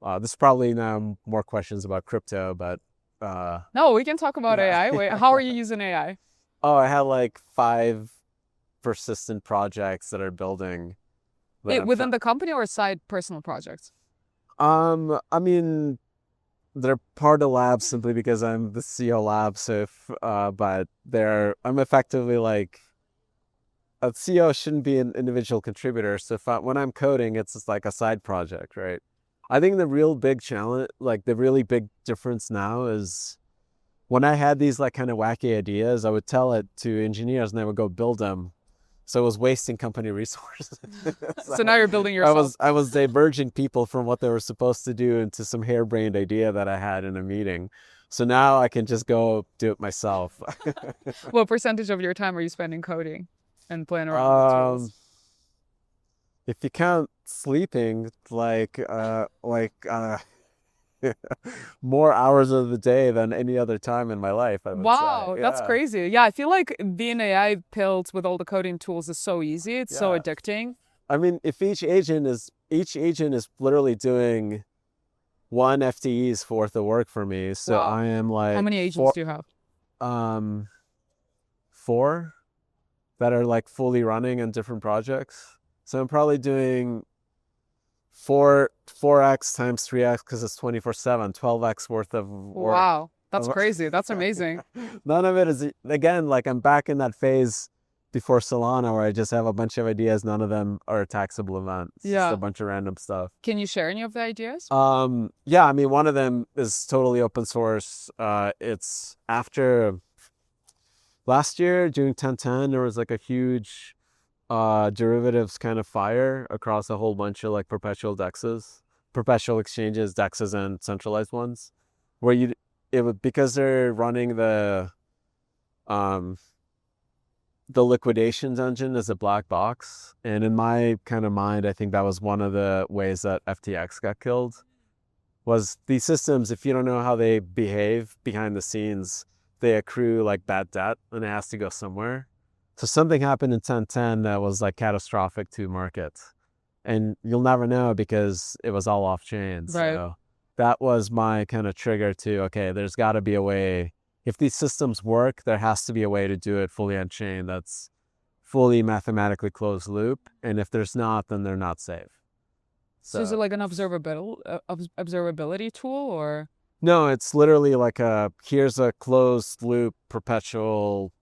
There's probably now more questions about crypto, but no, we can talk about AI. Wait, how are you using AI? Oh, I had like 5 persistent projects that are building. Within the company or side personal projects? They're part of labs simply because I'm the CEO lab. So but I'm effectively like, a CEO shouldn't be an individual contributor. So when I'm coding, it's just like a side project, right? I think the real big challenge, like the really big difference now is when I had these like kind of wacky ideas, I would tell it to engineers and they would go build them. So it was wasting company resources. So now you're building yourself. I was diverging people from what they were supposed to do into some harebrained idea that I had in a meeting. So now I can just go do it myself. What percentage of your time are you spending coding and playing around with tools? If you count sleeping, more hours of the day than any other time in my life, I would Wow, say. that's Yeah. crazy. Yeah, I feel like being AI built with all the coding tools is so easy. It's so Yeah. addicting. I mean, if each agent is literally doing one FTE's worth of work for me, so Wow. I am How like many agents do you have? um four that are like fully running in different projects. So I'm probably doing 4x times 3x because it's 24/7, 12x worth of work. Wow, that's crazy. That's amazing. None of it is, again, like I'm back in that phase before Solana where I just have a bunch of ideas. None of them are a taxable event. It's just a Yeah. bunch of random stuff. Can you share any of the ideas? Yeah, I mean, one of them is totally open source. It's after last year during 1010, there was like a huge derivatives kind of fire across a whole bunch of like perpetual dexes, perpetual exchanges, dexes, and centralized ones, where it would, because they're running um the liquidations engine as a black box. And in my kind of mind, I think that was one of the ways that FTX got killed, was these systems, if you don't know how they behave behind the scenes, they accrue like bad debt and it has to go somewhere. So something happened in 1010 that was like catastrophic to markets. And you'll never know because it was all off chain. Right. So that was my kind of trigger to, okay, there's got to be a way. If these systems work, there has to be a way to do it fully on chain that's fully mathematically closed loop. And if there's not, then they're not safe. So is it like an observability tool or? No, it's literally like here's a closed loop perpetual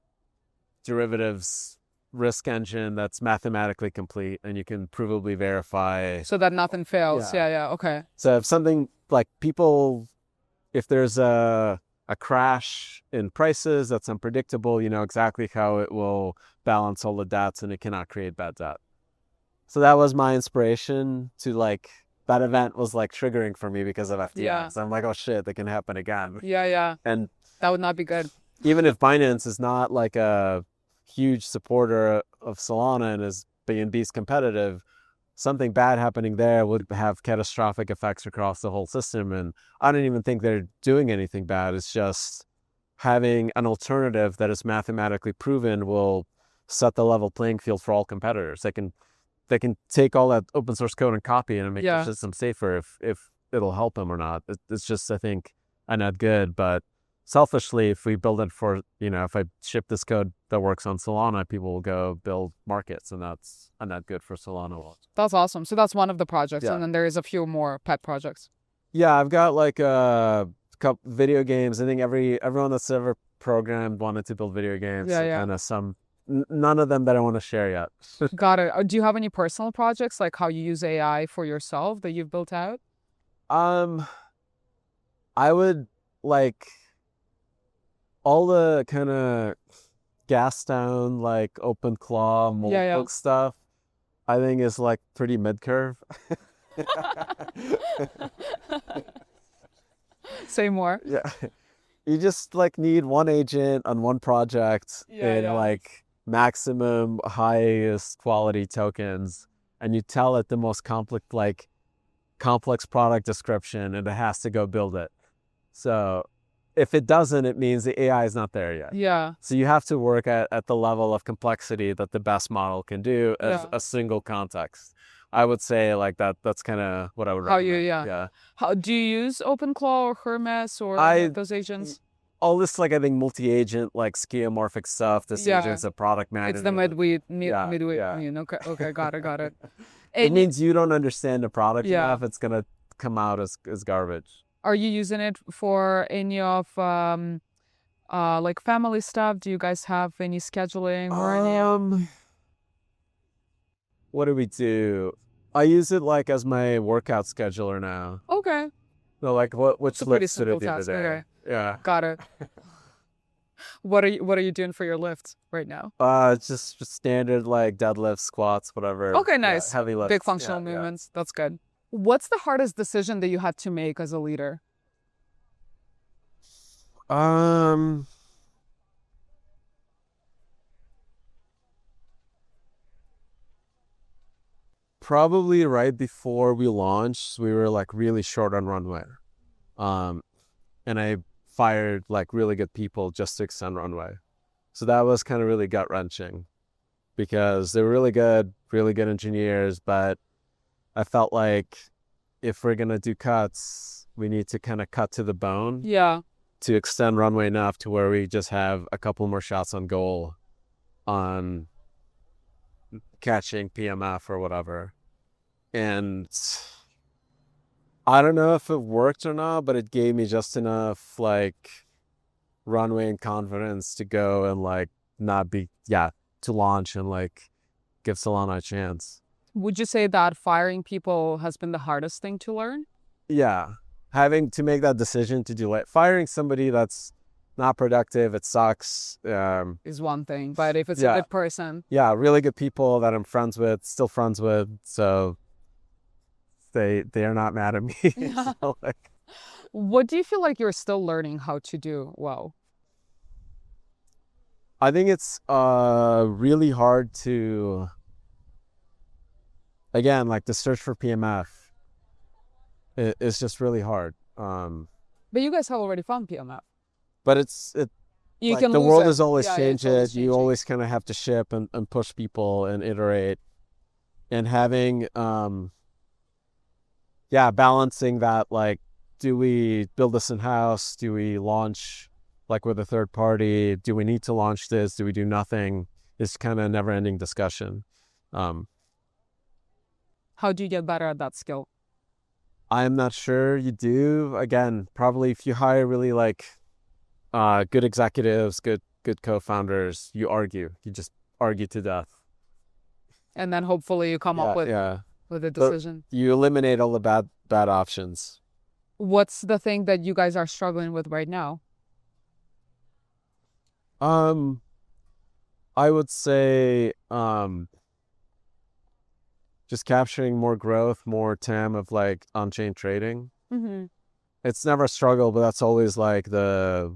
derivatives risk engine that's mathematically complete and you can provably verify. So that nothing fails. Yeah, okay. So if something like if there's a crash in prices that's unpredictable, you know exactly how it will balance all the debts and it cannot create bad debt. So that was my inspiration to like, that event was like triggering for me because of FTX. Yeah. I'm like, oh shit, that can happen again. Yeah. And that would not be good. Even if Binance is not like a huge supporter of Solana and is being beast competitive, something bad happening there would have catastrophic effects across the whole system. And I don't even think they're doing anything bad. It's just having an alternative that is mathematically proven will set the level playing field for all competitors. They can take all that open source code and copy it and make the system safer if it'll help them or not. It's just, I think, a net good. But selfishly, if we build it for, if I ship this code that works on Solana, people will go build markets, and that's a net good for Solana. That's awesome. So that's one of the projects, Yeah. and then there is a few more pet projects. Yeah, I've got like a couple video games. I think everyone that's ever programmed wanted to build video games. Yeah. Kind of none of them that I want to share yet. Got it. Do you have any personal projects, like how you use AI for yourself that you've built out? I would like all the kind of gas down, like open claw, mold stuff. I think is like pretty mid curve. Say more. Yeah, you just like need one agent on one project and like maximum highest quality tokens, and you tell it the most complex product description, and it has to go build it. So if it doesn't, it means the AI is not there yet. Yeah. So you have to work at the level of complexity that the best model can do as a single context. I would say like that's kind of what I would recommend. How do you use OpenClaw or Hermes or those agents? All this like I think multi-agent like skeuomorphic stuff. This agent's a product manager. It's the midway. Okay, got it. It means you don't understand the product enough. It's gonna come out as garbage. Are you using it for any of like family stuff? Do you guys have any scheduling or any? What do we do? I use it like as my workout scheduler now. Okay. So like which lifts should I do today? Okay. Yeah. Got it. What are you doing for your lifts right now? It's just standard like deadlifts, squats, whatever. Okay, Yeah, nice. heavy lifts. Big functional movements. That's good. What's the hardest decision that you had to make as a leader? Um, Probably right before we launched, we were like really short on runway. Um, and I fired like really good people just to extend runway. So that was kind of really gut wrenching because they were really good engineers, but I felt like if we're gonna do cuts, we need to kind of cut to the bone Yeah. to extend runway enough to where we just have a couple more shots on goal on catching PMF or whatever. And I don't know if it worked or not, but it gave me just enough like runway and confidence to go and like not be, to launch and like give Solana a chance. Would you say that firing people has been the hardest thing to learn? Yeah. Having to make that decision to do it. Firing somebody that's not productive, it sucks. Is one thing, but if it's a Yeah. good person, Yeah, really good people that I'm friends with, still friends with. So they are not mad at me. So, like, what do you feel like you're still learning how to do well? I think it's really hard to, again, like the search for PMF is just really hard. But you guys have already found PMF. But it You like can the lose world it. is always Yeah, it's changing. always You changing. always kind of have to ship and push people and iterate. And having balancing that, like, do we build this in-house? Do we launch like with a third party? Do we need to launch this? Do we do nothing? It's kind of a never-ending discussion. How do you get better at that skill? I'm not sure you do. Again, probably if you hire really like good executives, good co-founders, you just argue to death. And then hopefully you come up with a But decision. you eliminate all the bad options. What's the thing that you guys are struggling with right now? I would say just capturing more growth, more TAM of like on-chain trading. Mm-hmm. It's never a struggle, but that's always like the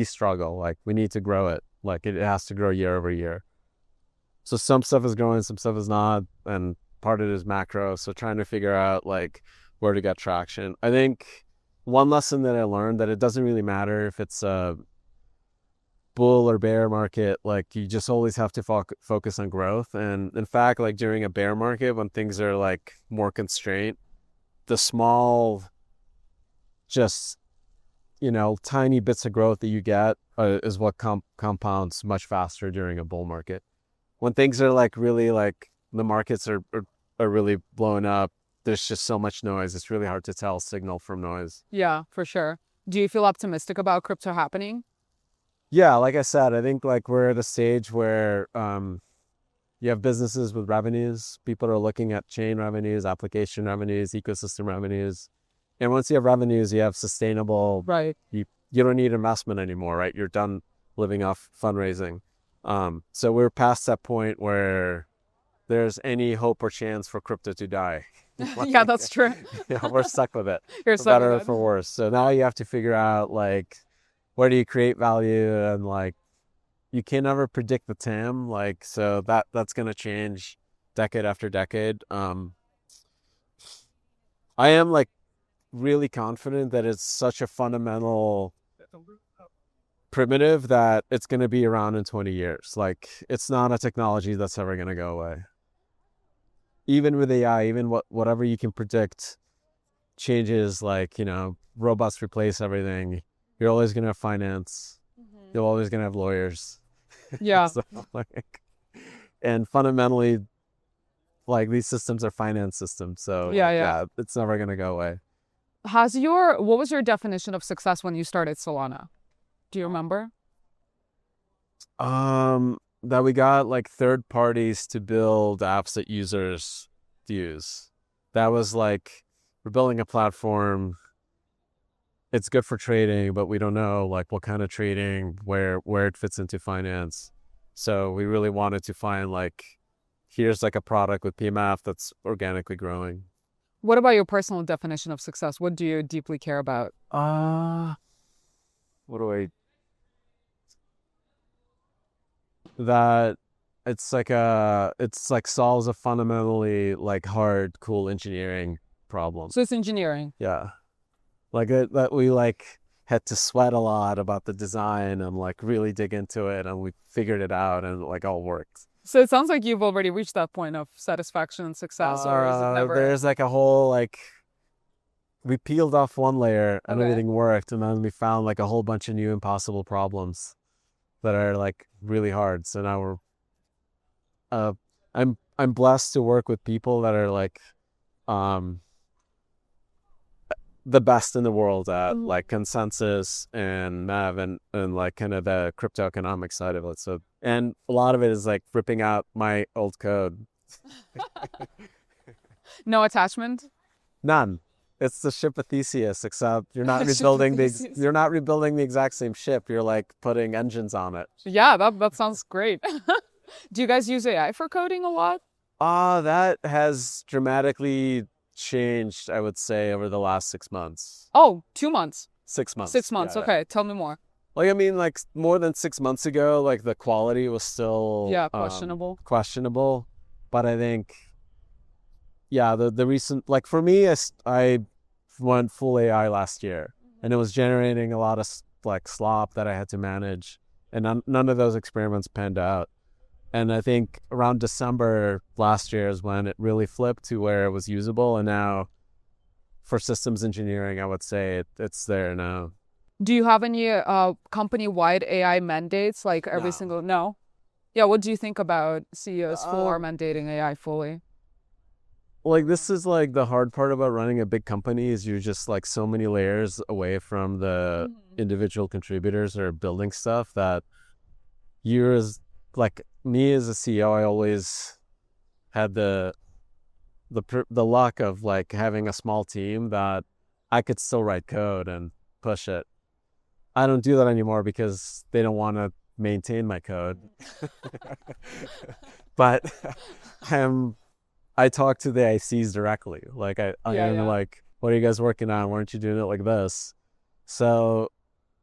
struggle. Like we need to grow it. Like it has to grow year over year. So some stuff is growing, some stuff is not, and part of it is macro. So trying to figure out like where to get traction. I think one lesson that I learned that it doesn't really matter if it's a bull or bear market, like you just always have to focus on growth. And in fact, like during a bear market, when things are like more constrained, the small, just, tiny bits of growth that you get is what compounds much faster during a bull market. When things are like really like the markets are really blowing up, there's just so much noise. It's really hard to tell signal from noise. Yeah, for sure. Do you feel optimistic about crypto happening? Yeah, like I said, I think like we're at a stage where you have businesses with revenues. People are looking at chain revenues, application revenues, ecosystem revenues. And once you have revenues, you have sustainable, Right. You don't need investment anymore, right? You're done living off fundraising. So we're past that point where there's any hope or chance for crypto to die. Yeah, that's true. We're stuck with it. You're For stuck better or with for it. worse. So now you have to figure out like where do you create value, and like you can never predict the TAM. Like so that's gonna change decade after decade. I am like really confident that it's such a fundamental primitive that it's going to be around in 20 years. Like it's not a technology that's ever going to go away. Even with AI, even whatever you can predict changes, like, robots replace everything. You're always going to have finance. You're always going to have lawyers. Yeah. So, like, and fundamentally, like these systems are finance systems. So Yeah. it's never going to go away. What was your definition of success when you started Solana? Do you remember? That we got like third parties to build apps that users use. That was like, we're building a platform it's good for trading, but we don't know like what kind of trading, where it fits into finance. So we really wanted to find like, here's like a product with PMF that's organically growing. What about your personal definition of success? What do you deeply care about? What do I that it's like solves a fundamentally like hard, cool engineering problem. So it's engineering. Yeah. Like that we like had to sweat a lot about the design and like really dig into it, and we figured it out and like all worked. So it sounds like you've already reached that point of satisfaction and success, or is it never? There's like a whole like we peeled off one layer and Okay. everything worked, and then we found like a whole bunch of new impossible problems that are like really hard. So now we're I'm blessed to work with people that are like um the best in the world at like consensus and Mav and like kind of the crypto economic side of it. So, and a lot of it is like ripping out my old code. No attachment? None. It's the ship of Theseus, except you're not Ship of rebuilding Theseus. you're not rebuilding the exact same ship. You're like putting engines on it. Yeah, that sounds great. Do you guys use AI for coding a lot? That has dramatically changed, I would say, over the last 6 months. Oh, 2 months. 6 months. 6 months. Yeah, Okay, tell me more. like I mean, like more than 6 months ago, like the quality was still Questionable. but I think the recent, like for me, I went full AI last year, and it was generating a lot of like slop that I had to manage, and none of those experiments panned out. And I think around December last year is when it really flipped to where it was usable, and now for systems engineering, I would say it's there now. Do you have any company-wide AI mandates, like every single? No. Yeah, what do you think about CEOs for mandating AI fully? Like this is like the hard part about running a big company is you're just like so many layers away from the individual contributors that are building stuff that you're as like me as a CEO, I always had the luck of like having a small team that I could still write code and push it. I don't do that anymore because they don't want to maintain my code. But I talk to the ICs directly. Like I'm like, what are you guys working on? Why aren't you doing it like this? So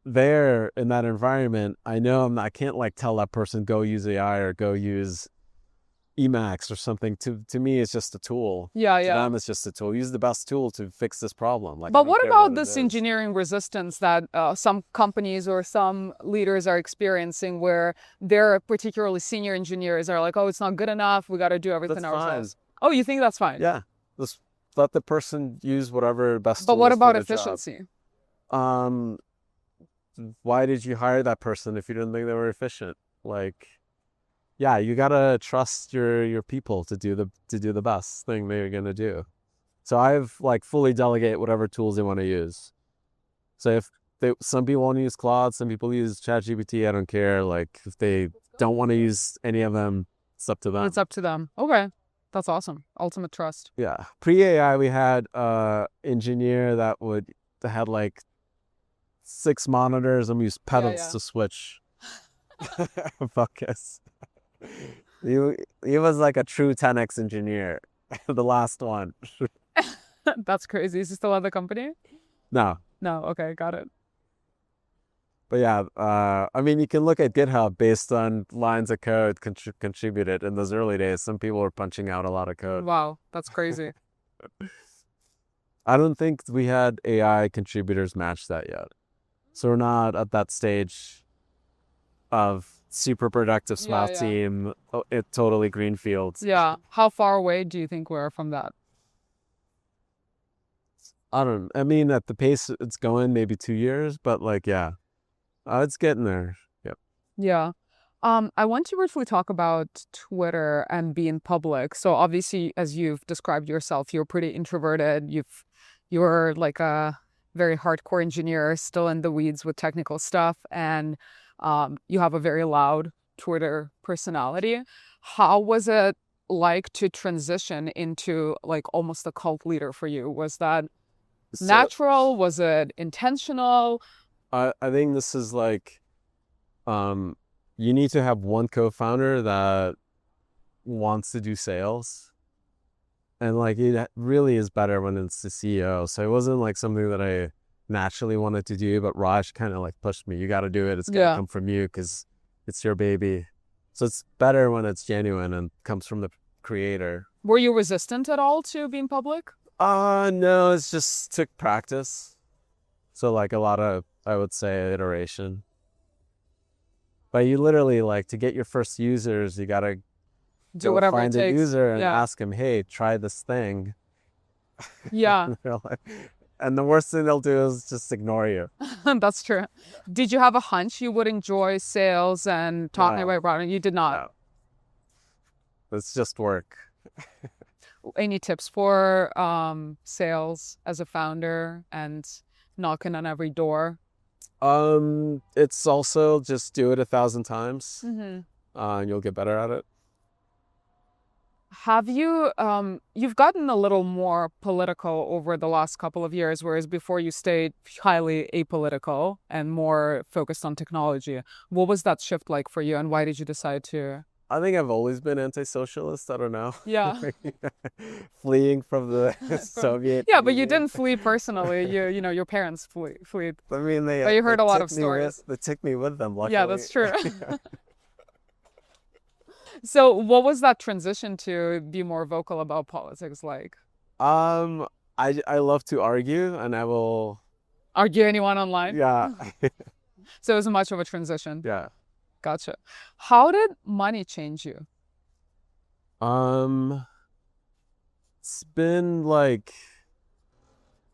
there in that environment, I know I can't like tell that person go use AI or go use Emacs or something. To me, it's just a tool. To them, it's just a tool. Use the best tool to fix this problem. Like, but what about this engineering resistance that some companies or some leaders are experiencing, where their particularly senior engineers are like, "Oh, it's not good enough. We got to do everything ourselves." Oh, you think that's fine? Yeah, just let the person use whatever best. But what about efficiency? Why did you hire that person if you didn't think they were efficient? Like, yeah, you gotta trust your people to do the best thing they're gonna do. So I've like fully delegate whatever tools they want to use. So if some people want to use Claude, some people use ChatGPT, I don't care. Like if they don't want to use any of them, it's up to them. It's up to them. Okay, that's awesome. Ultimate trust. Yeah, pre-AI we had engineer that had like 6 monitors and we used pedals to switch focus. He was like a true 10x engineer, the last one. That's crazy. Is he still at the company? No. Okay, got it. But yeah, I mean, you can look at GitHub based on lines of code contributed. In those early days, some people were punching out a lot of code. Wow, that's crazy. I don't think we had AI contributors match that yet. So we're not at that stage of super productive small team, it totally greenfields. Yeah. How far away do you think we're from that? I mean, at the pace it's going, maybe 2 years, but like, yeah, it's getting there. Yep. Yeah. I want to briefly talk about Twitter and being public. So obviously, as you've described yourself, you're pretty introverted. You're like a very hardcore engineer, still in the weeds with technical stuff, and you have a very loud Twitter personality. How was it like to transition into like almost a cult leader for you? Was that natural? Was it intentional? I think this is like, you need to have one co-founder that wants to do sales. And like it really is better when it's the CEO. So it wasn't like something that I naturally wanted to do, but Raj kind of like pushed me. You got to do it. It's going to come from you because it's your baby. So it's better when it's genuine and comes from the creator. Were you resistant at all to being public? No, it's just took practice. So like a lot of, I would say, iteration. But you literally like to get your first users, you got to Do whatever find it a takes. user and ask them, hey, try this thing. Yeah. And the worst thing they'll do is just ignore you. That's true. Did you have a hunch you would enjoy sales and talking about product? You did not. No. It's just work. Any tips for sales as a founder and knocking on every door? It's also just do it 1,000 times, and you'll get better at it. Have you, you've gotten a little more political over the last couple of years, whereas before you stayed highly apolitical and more focused on technology. What was that shift like for you and why did you decide to? I think I've always been anti-socialist. I don't know. Yeah. Fleeing from the Soviet Yeah, but you Union. didn't flee personally. You know, your parents fled. I mean, But you heard a lot of stories. They took me with them, luckily. Yeah, that's true. So what was that transition to be more vocal about politics like? I love to argue, and I will argue anyone online? Yeah. So it was much of a transition. Yeah. Gotcha. How did money change you? It's been like,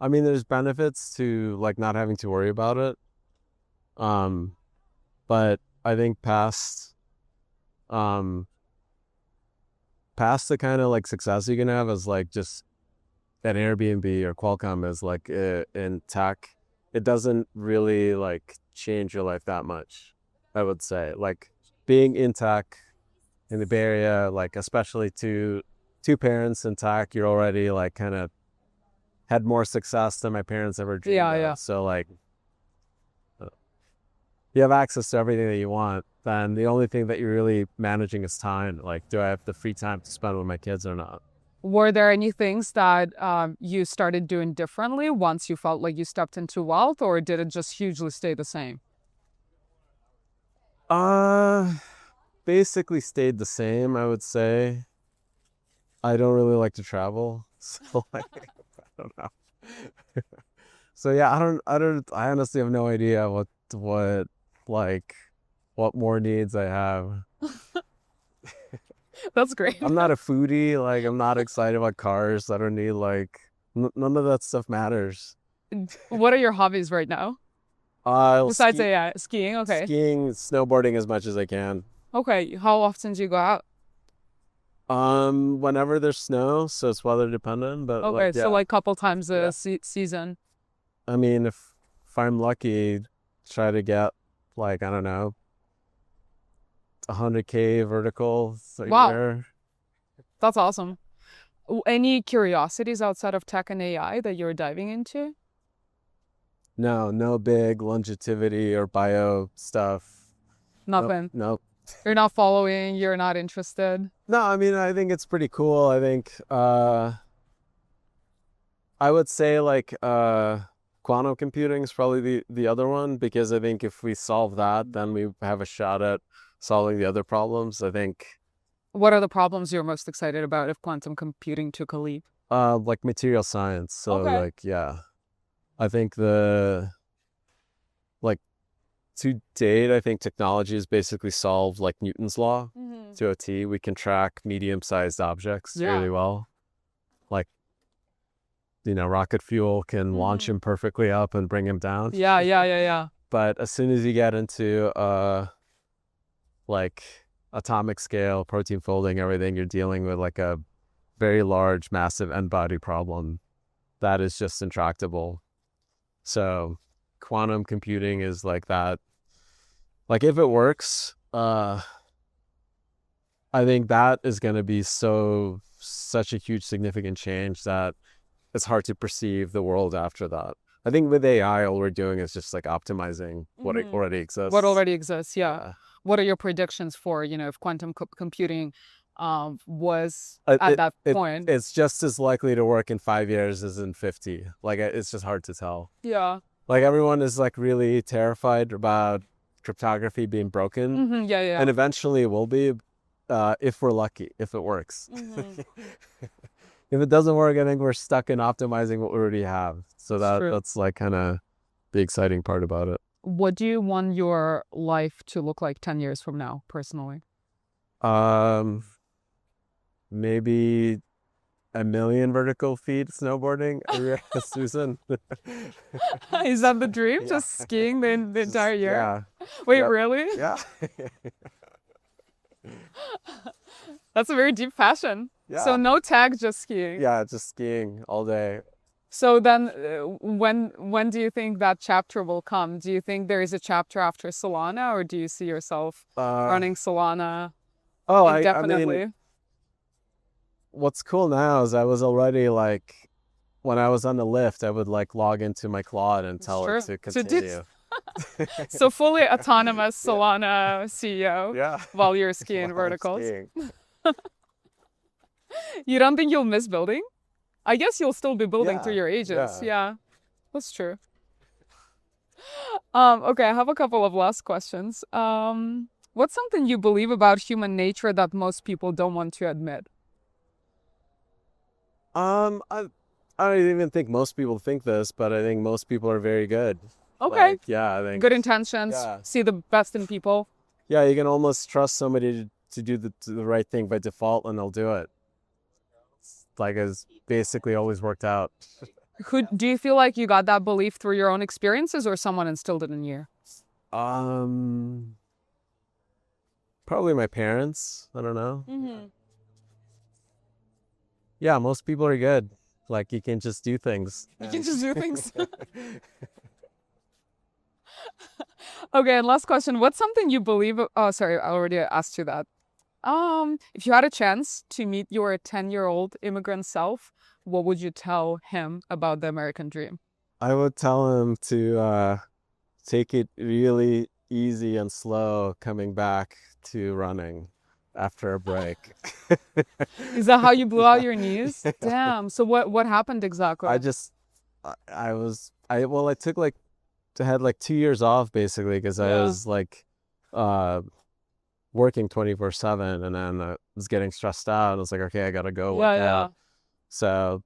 I mean, there's benefits to like not having to worry about it. But I think past the kind of like success you can have is like just at Airbnb or Qualcomm is like in tech, it doesn't really like change your life that much, I would say. Like being in tech in the Bay Area, like especially two parents in tech, you're already like kind of had more success than my parents ever dreamed of. Yeah. So like you have access to everything that you want, then the only thing that you're really managing is time. Like, do I have the free time to spend with my kids or not? Were there any things that you started doing differently once you felt like you stepped into wealth, or did it just hugely stay the same? Basically stayed the same, I would say. I don't really like to travel, so like, I don't know. So yeah, I honestly have no idea what more needs I have. That's great. I'm not a foodie. Like, I'm not excited about cars. I don't need like, none of that stuff matters. What are your hobbies right now? Besides AI, skiing, okay. Skiing, snowboarding as much as I can. Okay, how often do you go out? Whenever there's snow, so it's weather dependent. But okay, like, yeah. So like couple times a season. I mean, if I'm lucky, try to get like, I don't know, 100K vertical a year. That's awesome. Any curiosities outside of tech and AI that you're diving into? No big longevity or bio stuff. Nothing. Nope. You're not following, you're not interested? No, I mean, I think it's pretty cool. I think I would say like quantum computing is probably the other one, because I think if we solve that, then we have a shot at solving the other problems. I think. What are the problems you're most excited about if quantum computing took a leap? Like material science. So like, yeah, I think to date, I think technology has basically solved like Newton's law to a T. We can track medium-sized objects really well. Like, rocket fuel can launch him perfectly up and bring him down. Yeah. But as soon as you get into like atomic scale, protein folding, everything, you're dealing with like a very large, massive n-body problem that is just intractable. So quantum computing is like that. Like if it works, I think that is going to be such a huge significant change that it's hard to perceive the world after that. I think with AI, all we're doing is just like optimizing what already exists. What already exists, yeah. Yeah. What are your predictions for, if quantum computing was Uh, at it- that it- point? It's just as likely to work in 5 years as in 50. Like, it's just hard to tell. Yeah. Like, everyone is like really terrified about cryptography being broken, Yeah, yeah. and eventually it will be, if we're lucky, if it works. If it doesn't work, I think we're stuck in optimizing what we already have. So True. that's like kind of the exciting part about it. What do you want your life to look like 10 years from now, personally? Maybe 1,000,000 vertical feet snowboarding, Susan. Is that the dream? Yeah. Just skiing the entire year? Yeah. Wait, Yep. really? Yeah. That's a very deep passion. Yeah. So no tags, just skiing. Yeah, just skiing all day. So then when do you think that chapter will come? Do you think there is a chapter after Solana, or do you see yourself running Solana I indefinitely? mean, what's cool now is I was already like, when I was on the lift, I would like log into my Claude and tell it to continue. So fully autonomous Solana CEO Yeah. while you're skiing While I'm verticals. skiing. You don't think you'll miss building? I guess you'll still be building through Yeah, your agents. yeah. Yeah, that's true. Okay, I have a couple of last questions. What's something you believe about human nature that most people don't want to admit? I don't even think most people think this, but I think most people are very good. Okay, Like, yeah, I think. good intentions, Yeah. see the best in people. Yeah, you can almost trust somebody to do the right thing by default, and they'll do it. It's like, it's basically always worked out. Do you feel like you got that belief through your own experiences, or someone instilled it in you? Probably my parents. I don't know. Mm-hmm. Yeah, most people are good. Like, you can just do things. You can just do things. Okay, and last question. What's something you believe? Oh, sorry, I already asked you that. If you had a chance to meet your 10-year-old immigrant self, what would you tell him about the American dream? I would tell him to take it really easy and slow coming back to running after a break. Is that how you blew out your knees? Damn. So what happened exactly? I took like, I had like 2 years off basically, because I Yeah. was like working 24/7, and then I was getting stressed out. I was like, okay, I gotta go work Yeah. out. So,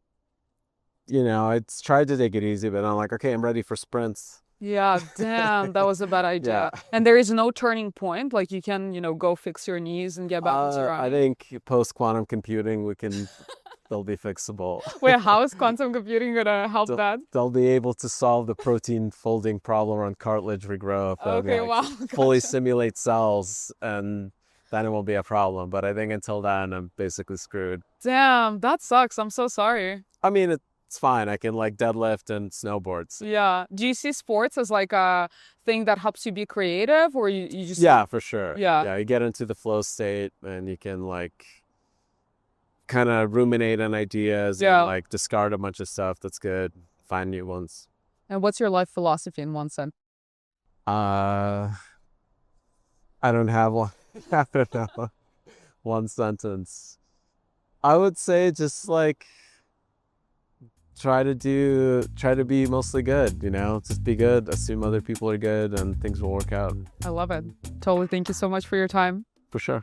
I tried to take it easy, but I'm like, okay, I'm ready for sprints. Yeah, damn, that was a bad idea. Yeah. And there is no turning point, like you can, go fix your knees and get back into I running. think post quantum computing, they'll be fixable. Wait, how is quantum computing gonna help They'll- that? They'll be able to solve the protein folding problem on cartilage regrowth. and, Okay, like, wow. fully Gotcha. simulate cells, and then it won't be a problem. But I think until then, I'm basically screwed. Damn, that sucks. I'm so sorry. I mean, it's fine. I can like deadlift and snowboards. Yeah. Do you see sports as like a thing that helps you be creative, or you just... Yeah, for sure. Yeah. Yeah, you get into the flow state, and you can like kind of ruminate on ideas, Yeah. and like discard a bunch of stuff that's good, find new ones. And what's your life philosophy in one sense? I don't have one. I don't know. One sentence. I would say just like try to be mostly good, just be good, assume other people are good, and things will work out. I love it. Totally. Thank you so much for your time. For sure.